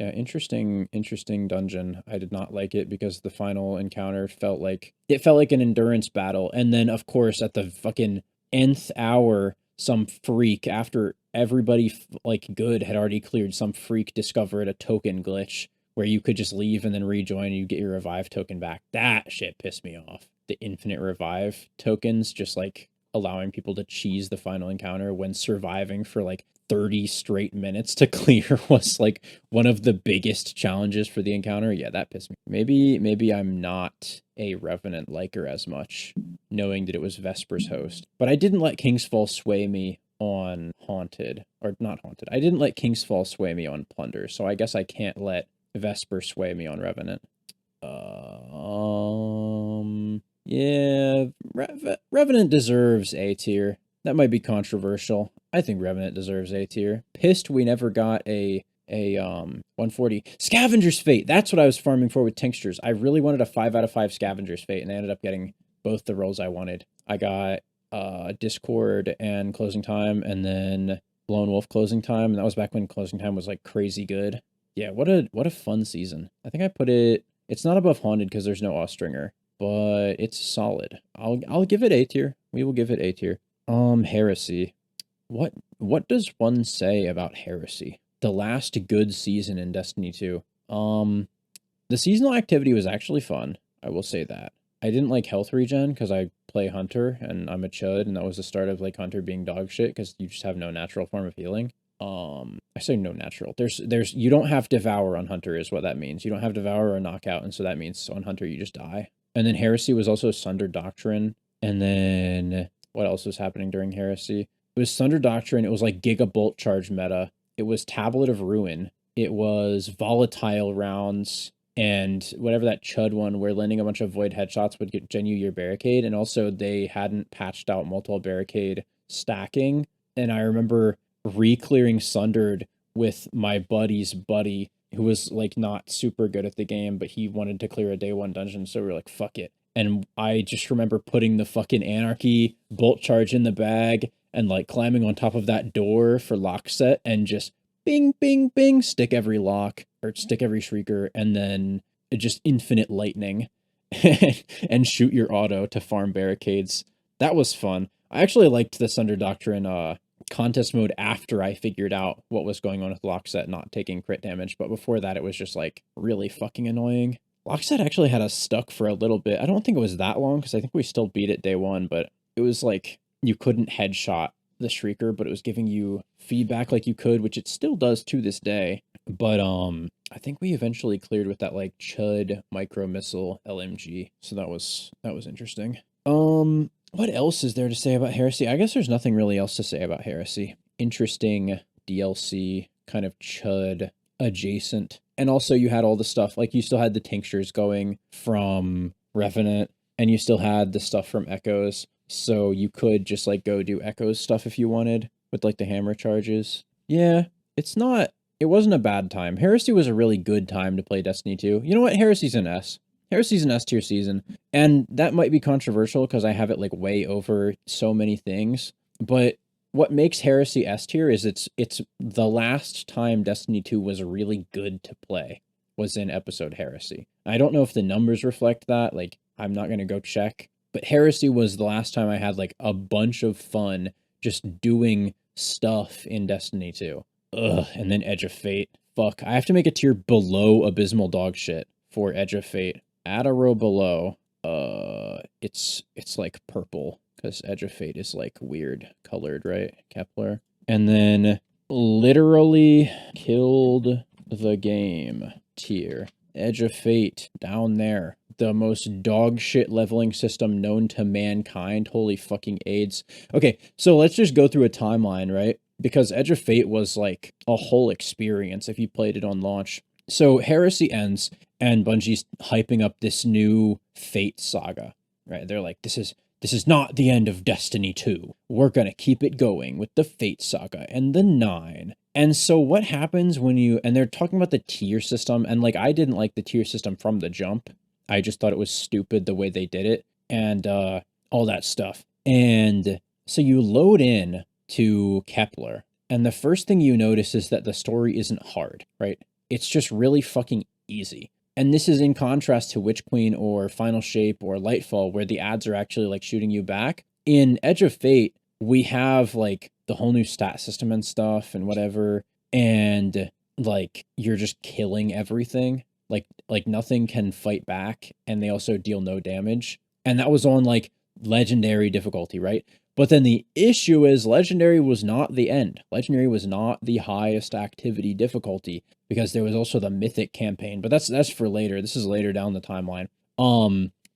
Yeah, interesting dungeon. I did not like it because the final encounter felt like an endurance battle. And then of course at the fucking nth hour, some freak, after everybody like good had already cleared, some freak discovered a token glitch where you could just leave and then rejoin and you get your revive token back. That shit pissed me off. The infinite revive tokens just like allowing people to cheese the final encounter when surviving for like 30 straight minutes to clear was like one of the biggest challenges for the encounter. Yeah, that pissed me. Maybe I'm not a Revenant liker as much, knowing that it was Vesper's Host. But I didn't let Kingsfall sway me on Haunted, or not Haunted. I didn't let Kingsfall sway me on Plunder, so I guess I can't let Vesper sway me on Revenant. Yeah, Revenant deserves A tier. That might be controversial. I think Revenant deserves A tier. Pissed we never got a 140 Scavenger's Fate. That's what I was farming for with Tinctures. I really wanted a 5 out of 5 Scavenger's Fate, and I ended up getting both the rolls I wanted. I got Discord and Closing Time, and then Lone Wolf Closing Time, and that was back when Closing Time was like crazy good. Yeah, what a fun season. I think I put it. It's not above Haunted because there's no Austringer, but it's solid. I'll give it A tier. We will give it A tier. Heresy. What does one say about Heresy? The last good season in Destiny 2. The seasonal activity was actually fun. I will say that. I didn't like health regen because I play Hunter and I'm a chud, and that was the start of like Hunter being dog shit because you just have no natural form of healing. I say no natural. There's you don't have Devour on Hunter is what that means. You don't have Devour or Knockout, and so that means on Hunter you just die. And then Heresy was also Sundered Doctrine. And then what else was happening during Heresy? It was Thunder Doctrine. It was like Giga Bolt Charge meta. It was Tablet of Ruin. It was Volatile Rounds and whatever that chud one where landing a bunch of Void headshots would get genu your barricade. And also they hadn't patched out multiple barricade stacking. And I remember re-clearing Sundered with my buddy's buddy who was like not super good at the game, but he wanted to clear a day one dungeon. So we were like, fuck it. And I just remember putting the fucking Anarchy bolt charge in the bag and like climbing on top of that door for lock set and just bing, bing, bing, stick every lock or stick every shrieker and then just infinite lightning and shoot your auto to farm barricades. That was fun. I actually liked the Thunder Doctrine contest mode after I figured out what was going on with Lockset not taking crit damage, but before that it was just like really fucking annoying. Lockset actually had us stuck for a little bit. I don't think it was that long because I think we still beat it day one, but it was like you couldn't headshot the Shrieker, but it was giving you feedback like you could, which it still does to this day. But I think we eventually cleared with that like Chud micro missile LMG, so that was interesting. What else is there to say about Heresy? I guess there's nothing really else to say about Heresy. Interesting DLC, kind of Chud adjacent. And also you had all the stuff, like you still had the tinctures going from Revenant, and you still had the stuff from Echoes. So you could just like go do Echoes stuff if you wanted with like the hammer charges. Yeah, it wasn't a bad time. Heresy was a really good time to play Destiny 2. You know what? Heresy's an S. Heresy's an S tier season. And that might be controversial because I have it like way over so many things. But what makes Heresy S tier is it's the last time Destiny 2 was really good to play was in episode Heresy. I don't know if the numbers reflect that. Like, I'm not going to go check. But Heresy was the last time I had like a bunch of fun just doing stuff in Destiny 2. Ugh, and then Edge of Fate. Fuck, I have to make a tier below Abysmal Dog Shit for Edge of Fate. Add a row below, it's like purple, because Edge of Fate is like weird colored, right? Kepler. And then literally killed the game tier. Edge of Fate, down there. The most dog shit leveling system known to mankind. Holy fucking AIDS. Okay, so let's just go through a timeline, right? Because Edge of Fate was like a whole experience if you played it on launch. So Heresy ends, and Bungie's hyping up this new Fate saga, right? They're like, this is this is not the end of Destiny 2. We're gonna keep it going with the Fate Saga and the 9. And so what happens when you, and they're talking about the tier system, and like, I didn't like the tier system from the jump. I just thought it was stupid the way they did it, and all that stuff. And so you load in to Kepler, and the first thing you notice is that the story isn't hard, right? It's just really fucking easy. And this is in contrast to Witch Queen or Final Shape or Lightfall, where the ads are actually like shooting you back. In Edge of Fate, we have like the whole new stat system and stuff and whatever, and like you're just killing everything. Like nothing can fight back, and they also deal no damage. And that was on like legendary difficulty, right? But then the issue is legendary was not the end. Legendary was not the highest activity difficulty, because there was also the mythic campaign, but that's for later. This is later down the timeline.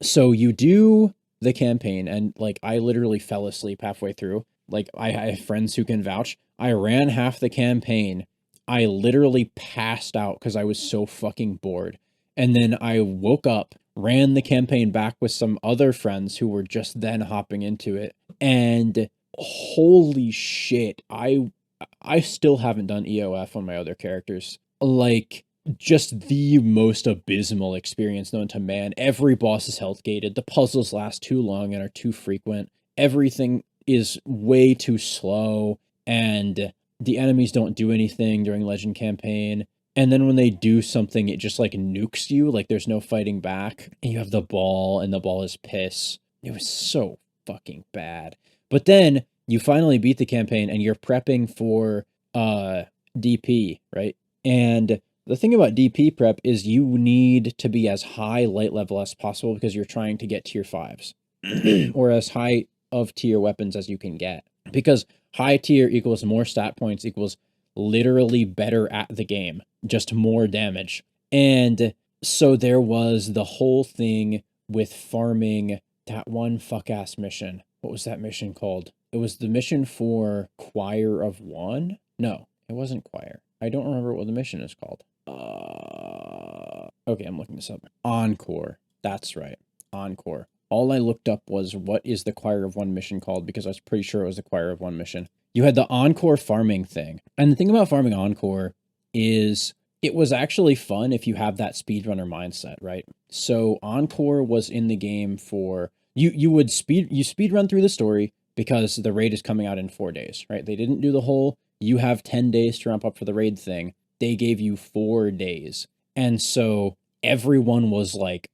So you do the campaign, and like I literally fell asleep halfway through. Like I have friends who can vouch. I ran half the campaign. I literally passed out because I was so fucking bored. And then I woke up, ran the campaign back with some other friends who were just then hopping into it. And holy shit, I still haven't done EOF on my other characters. Like, just the most abysmal experience known to man. Every boss is health gated. The puzzles last too long and are too frequent. Everything is way too slow, and the enemies don't do anything during Legend campaign. And then when they do something, it just like nukes you. Like there's no fighting back. And you have the ball, and the ball is piss. It was so fucking bad. But then you finally beat the campaign, and you're prepping for DP, right? And the thing about DP prep is you need to be as high light level as possible, because you're trying to get tier 5s or as high of tier weapons as you can get, because high tier equals more stat points equals literally better at the game, just more damage. And so there was the whole thing with farming that one fuck ass mission. What was that mission called? It was the mission for Choir of One? No, it wasn't Choir. I don't remember what the mission is called. Okay, I'm looking this up. Encore. That's right. Encore. All I looked up was, what is the Choir of One mission called? Because I was pretty sure it was the Choir of One mission. You had the Encore farming thing. And the thing about farming Encore is it was actually fun if you have that speedrunner mindset, right? So Encore was in the game for, you speed run through the story because the raid is coming out in 4 days, right? They didn't do the whole, you have 10 days to ramp up for the raid thing. They gave you 4 days. And so everyone was like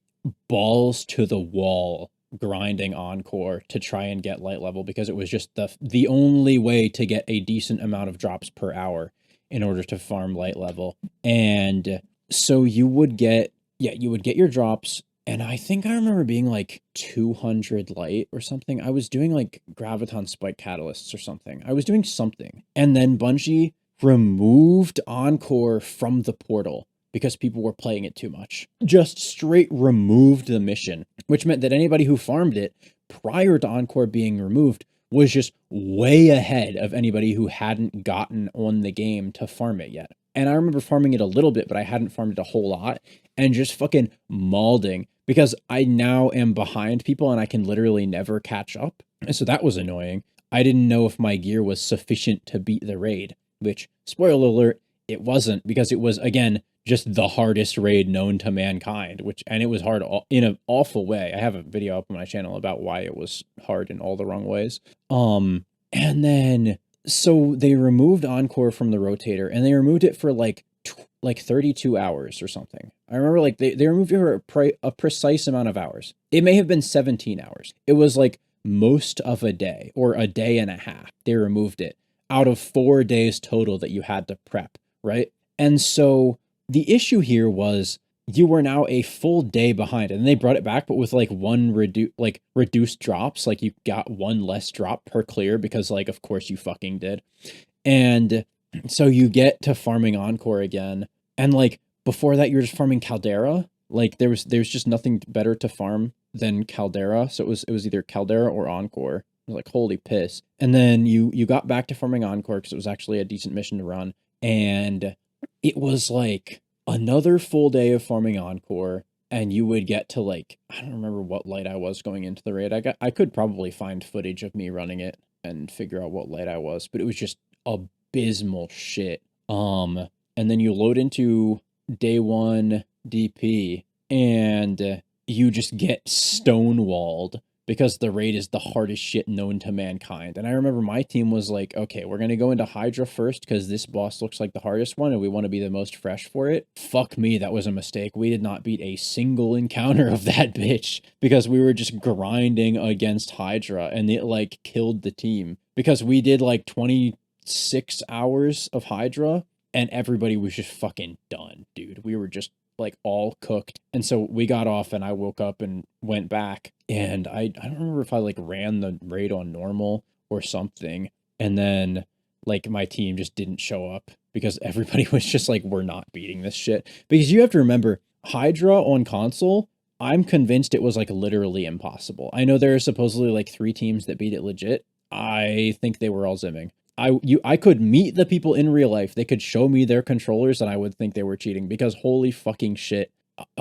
balls to the wall grinding Encore to try and get light level, because it was just the only way to get a decent amount of drops per hour in order to farm light level. And so you would get your drops, and I think I remember being like 200 light or something. I was doing like Graviton Spike Catalysts or something. I was doing something. And then Bungie removed Encore from the portal because people were playing it too much. Just straight removed the mission, which meant that anybody who farmed it prior to Encore being removed was just way ahead of anybody who hadn't gotten on the game to farm it yet. And I remember farming it a little bit, but I hadn't farmed it a whole lot, and just fucking mauling, because I now am behind people and I can literally never catch up. And so that was annoying. I didn't know if my gear was sufficient to beat the raid, which, spoiler alert, it wasn't, because it was, again, just the hardest raid known to mankind, and it was hard in an awful way. I have a video up on my channel about why it was hard in all the wrong ways. And then, so they removed Encore from the rotator, and they removed it for like 32 hours or something. I remember like they removed it for a precise amount of hours. It may have been 17 hours. It was like most of a day, or a day and a half. They removed it out of 4 days total that you had to prep, right? And so the issue here was you were now a full day behind, and they brought it back, but with like reduced drops. Like you got 1 less drop per clear, because like, of course you fucking did. And so you get to farming Encore again. And like before that, you're just farming Caldera. Like there's just nothing better to farm than Caldera. So it was either Caldera or Encore. I was like, holy piss. And then you got back to farming Encore because it was actually a decent mission to run. And it was like another full day of farming Encore. and you would get to like, I don't remember what light I was going into the raid. I could probably find footage of me running it and figure out what light I was, but it was just abysmal shit. And then you load into day 1 DP and you just get stonewalled because the raid is the hardest shit known to mankind. And I remember my team was like, okay, we're going to go into Hydra first because this boss looks like the hardest one and we want to be the most fresh for it. Fuck me, that was a mistake. We did not beat a single encounter of that bitch because we were just grinding against Hydra and it like killed the team because we did like 26 hours of Hydra and everybody was just fucking done, dude. We were just like all cooked. And so we got off and I woke up and went back and I don't remember if I like ran the raid on normal or something. And then like my team just didn't show up because everybody was just like, we're not beating this shit. Because you have to remember, Hydra on console, I'm convinced it was like literally impossible. I know there are supposedly like 3 teams that beat it legit. I think they were all zimming. I could meet the people in real life. They could show me their controllers and I would think they were cheating because holy fucking shit.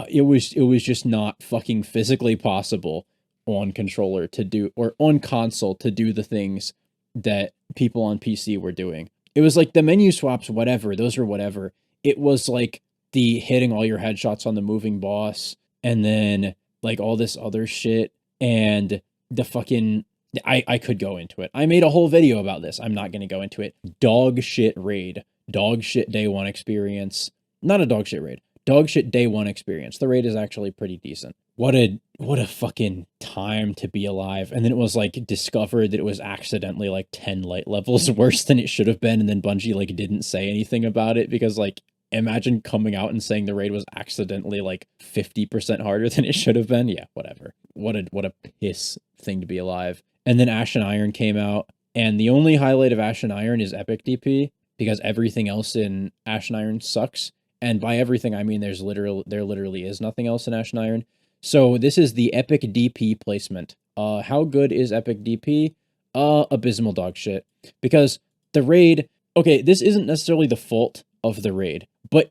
It was just not fucking physically possible on controller to do, or on console to do the things that people on PC were doing. It was like the menu swaps, whatever, those are whatever. It was like the hitting all your headshots on the moving boss and then like all this other shit and the fucking I could go into it. I made a whole video about this. I'm not going to go into it. Dog shit raid. Dog shit day 1 experience. Not a dog shit raid. Dog shit day 1 experience. The raid is actually pretty decent. What a fucking time to be alive. And then it was like discovered that it was accidentally like 10 light levels worse than it should have been. And then Bungie like didn't say anything about it because like imagine coming out and saying the raid was accidentally like 50% harder than it should have been. Yeah, whatever. What a piss thing to be alive. And then Ash and Iron came out, and the only highlight of Ash and Iron is epic DP because everything else in Ash and Iron sucks. And by everything I mean there literally is nothing else in Ash and Iron. So this is the epic DP placement. How good is epic DP? Abysmal dog shit. Because the raid, okay, this isn't necessarily the fault of the raid, but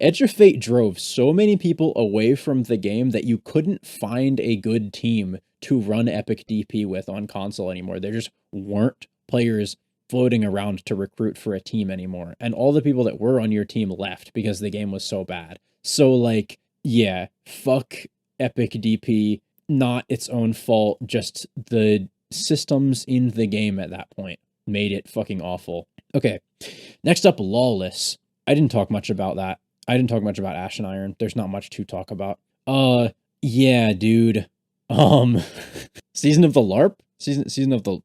Edge of Fate drove so many people away from the game that you couldn't find a good team to run epic DP with on console anymore. There just weren't players floating around to recruit for a team anymore. And all the people that were on your team left because the game was so bad. So like, yeah, fuck epic DP, not its own fault, just the systems in the game at that point made it fucking awful. Okay, next up, Lawless. I didn't talk much about that. I didn't talk much about Ash and Iron. There's not much to talk about. Yeah, dude. Season of the LARP? Season of the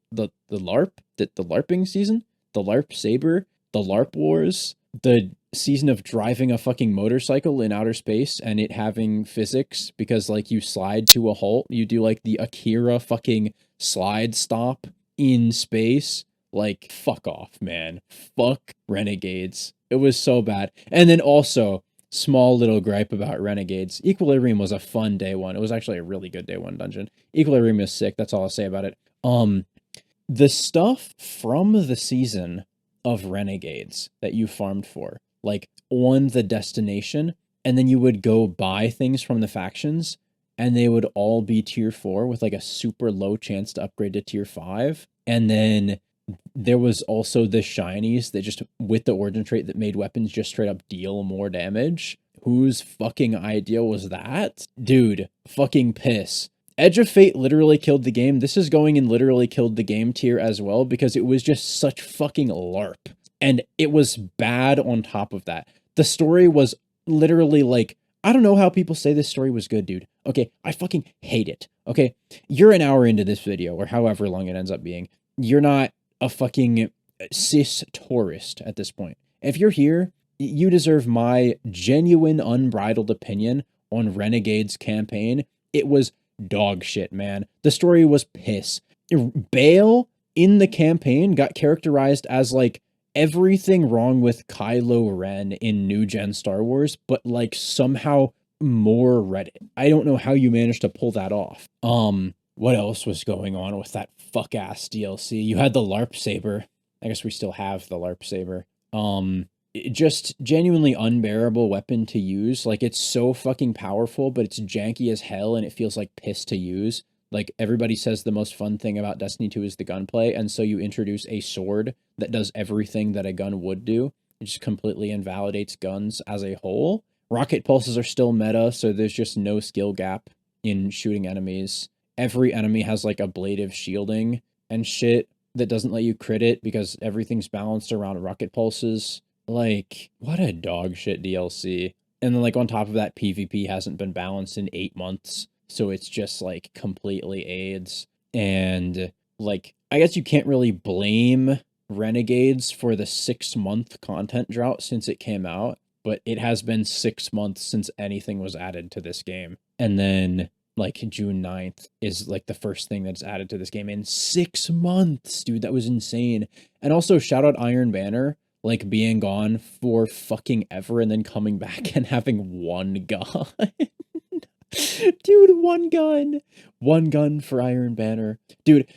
LARP? The LARPing season? The LARP Saber? The LARP Wars? The season of driving a fucking motorcycle in outer space and it having physics because like you slide to a halt. You do like the Akira fucking slide stop in space. Like, fuck off, man. Fuck Renegades. It was so bad. And then also, small little gripe about Renegades. Equilibrium was a fun day 1. It was actually a really good day 1 dungeon. Equilibrium is sick. That's all I'll say about it. The stuff from the season of Renegades that you farmed for, like on the destination, and then you would go buy things from the factions, and they would all be tier 4 with like a super low chance to upgrade to tier 5. And then there was also the shinies that just, with the origin trait that made weapons just straight up deal more damage. Whose fucking idea was that? Dude, fucking piss. Edge of Fate literally killed the game. This is going in literally killed the game tier as well because it was just such fucking LARP. And it was bad on top of that. The story was literally like, I don't know how people say this story was good, dude. Okay, I fucking hate it. Okay, you're an hour into this video or however long it ends up being. You're not a fucking cis tourist at this point. If you're here, you deserve my genuine, unbridled opinion on Renegade's campaign. It was dog shit, man. The story was piss. Bale in the campaign got characterized as like everything wrong with Kylo Ren in New Gen Star Wars, but like somehow more Reddit. I don't know how you managed to pull that off. What else was going on with that fuck-ass DLC? You had the LARP Saber. I guess we still have the LARP Saber. just genuinely unbearable weapon to use. Like, it's so fucking powerful, but it's janky as hell, and it feels like piss to use. Like, everybody says the most fun thing about Destiny 2 is the gunplay, and so you introduce a sword that does everything that a gun would do. It just completely invalidates guns as a whole. Rocket pulses are still meta, so there's just no skill gap in shooting enemies. Every enemy has, like, ablative shielding and shit that doesn't let you crit it because everything's balanced around rocket pulses. Like, what a dog shit DLC. And then, like, on top of that, PvP hasn't been balanced in 8 months. So it's just, like, completely AIDS. And, like, I guess you can't really blame Renegades for the 6-month content drought since it came out. But it has been 6 months since anything was added to this game. And then, like, June 9th is, like, the first thing that's added to this game in 6 months. Dude, that was insane. And also, shout out Iron Banner, like, being gone for fucking ever and then coming back and having one gun. Dude, one gun. One gun for Iron Banner. Dude,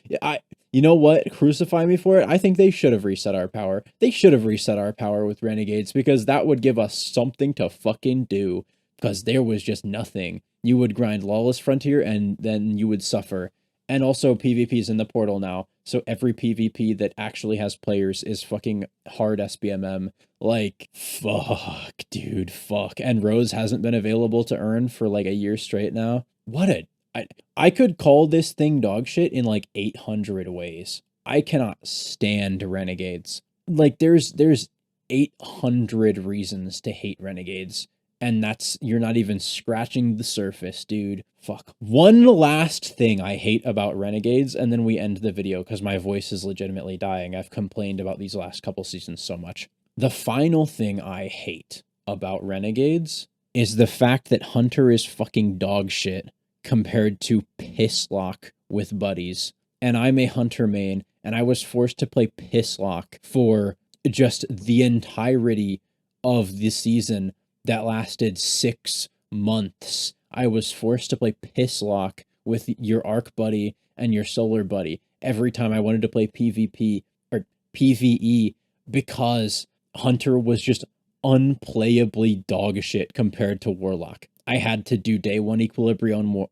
you know what? Crucify me for it. I think they should have reset our power. They should have reset our power with Renegades because that would give us something to fucking do. Because there was just nothing. You would grind Lawless Frontier and then you would suffer. And also PvP's in the portal now. So every PvP that actually has players is fucking hard SBMM. Like, fuck, dude, fuck. And Rose hasn't been available to earn for like a year straight now. What a... I could call this thing dog shit in like 800 ways. I cannot stand Renegades. Like, there's 800 reasons to hate Renegades. And that's, you're not even scratching the surface, dude. Fuck. One last thing I hate about Renegades, and then we end the video because my voice is legitimately dying. I've complained about these last couple seasons so much. The final thing I hate about Renegades is the fact that Hunter is fucking dog shit compared to Pisslock with buddies. And I'm a Hunter main, and I was forced to play Pisslock for just the entirety of the season that lasted 6 months. I was forced to play Pisslock with your Arc buddy and your Solar buddy every time I wanted to play PvP or PvE because Hunter was just unplayably dog shit compared to Warlock. I had to do day 1 Equilibrium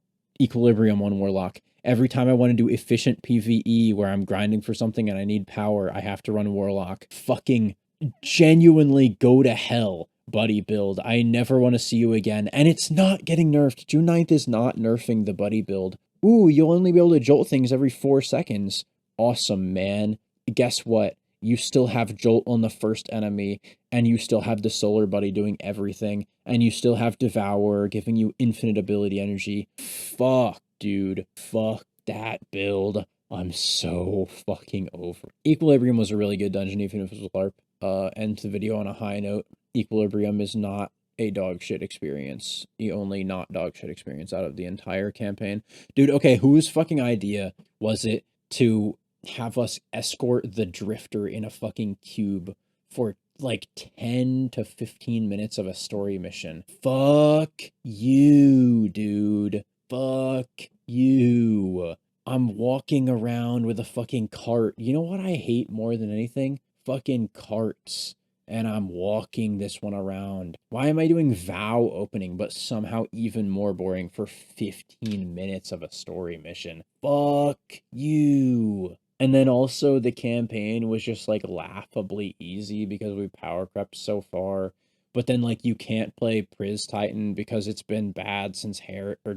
on Warlock. Every time I want to do efficient PvE where I'm grinding for something and I need power, I have to run Warlock. Fucking genuinely go to hell. Buddy build. I never want to see you again. And it's not getting nerfed. June 9th is not nerfing the buddy build. Ooh, you'll only be able to jolt things every 4 seconds. Awesome, man. Guess what? You still have jolt on the first enemy, and you still have the Solar buddy doing everything, and you still have Devour giving you infinite ability energy. Fuck, dude. Fuck that build. I'm so fucking over. Equilibrium was a really good dungeon, even if it was LARP. End the video on a high note. Equilibrium is not a dog shit experience. The only not dog shit experience out of the entire campaign. Dude, okay, whose fucking idea was it to have us escort the Drifter in a fucking cube for like 10 to 15 minutes of a story mission? Fuck you, dude. Fuck you. I'm walking around with a fucking cart. You know what I hate more than anything? Fucking carts. And I'm walking this one around. Why am I doing vow opening, but somehow even more boring for 15 minutes of a story mission? Fuck you. And then also the campaign was just like laughably easy because we power crept so far. But then like you can't play Priz Titan because it's been bad since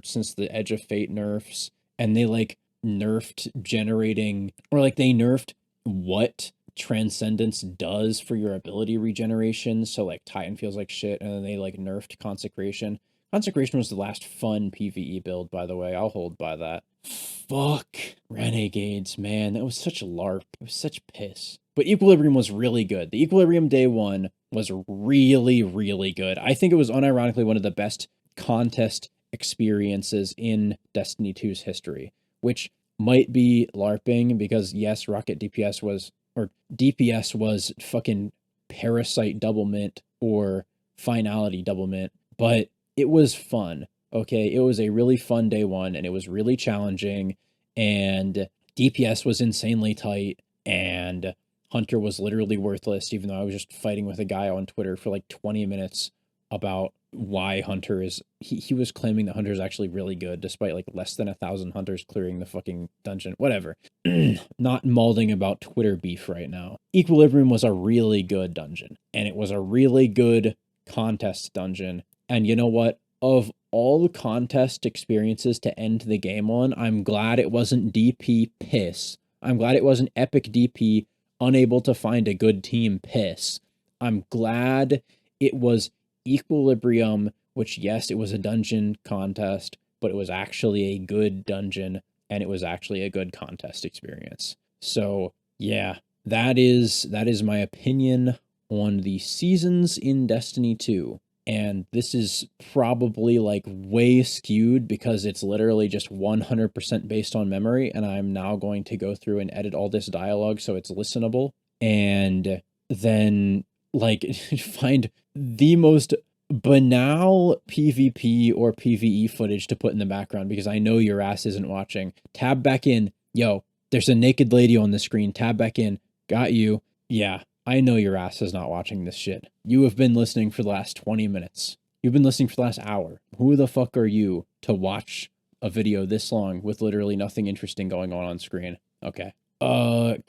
since the Edge of Fate nerfs. And they like nerfed generating, or like they nerfed what Transcendence does for your ability regeneration. So like Titan feels like shit, and then they like nerfed Consecration. Consecration was the last fun PvE build, by the way. I'll hold by that. Fuck Renegades, man. That was such a LARP. It was such piss. But Equilibrium was really good. The Equilibrium Day 1 was really, really good. I think it was unironically one of the best contest experiences in Destiny 2's history, which might be LARPing because yes, Rocket DPS was, or DPS was fucking Parasite Double Mint or Finality Double Mint, but it was fun. Okay, it was a really fun day 1, and it was really challenging, and DPS was insanely tight, and Hunter was literally worthless, even though I was just fighting with a guy on Twitter for like 20 minutes about why Hunter is, he was claiming that Hunter is actually really good, despite like less than 1,000 hunters clearing the fucking dungeon. Whatever. Not malding about Twitter beef right now. Equilibrium was a really good dungeon, and it was a really good contest dungeon. And you know what? Of all the contest experiences to end the game on, I'm glad it wasn't DP piss. I'm glad it wasn't epic DP unable to find a good team piss. I'm glad it was Equilibrium, which, yes, it was a dungeon contest, but it was actually a good dungeon, and it was actually a good contest experience. So yeah, that is my opinion on the seasons in Destiny 2. And this is probably like way skewed because it's literally just 100% based on memory. And I'm now going to go through and edit all this dialogue so it's listenable. And then like find the most banal PvP or PvE footage to put in the background because I know your ass isn't watching. Tab back in. Yo, there's a naked lady on the screen. Tab back in. Got you. Yeah. I know your ass is not watching this shit. You have been listening for the last 20 minutes. You've been listening for the last hour. Who the fuck are you to watch a video this long with literally nothing interesting going on screen? Okay.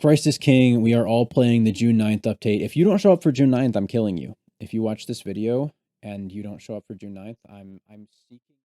Christ is King. We are all playing the June 9th update. If you don't show up for June 9th, I'm killing you. If you watch this video and you don't show up for June 9th, I'm seeking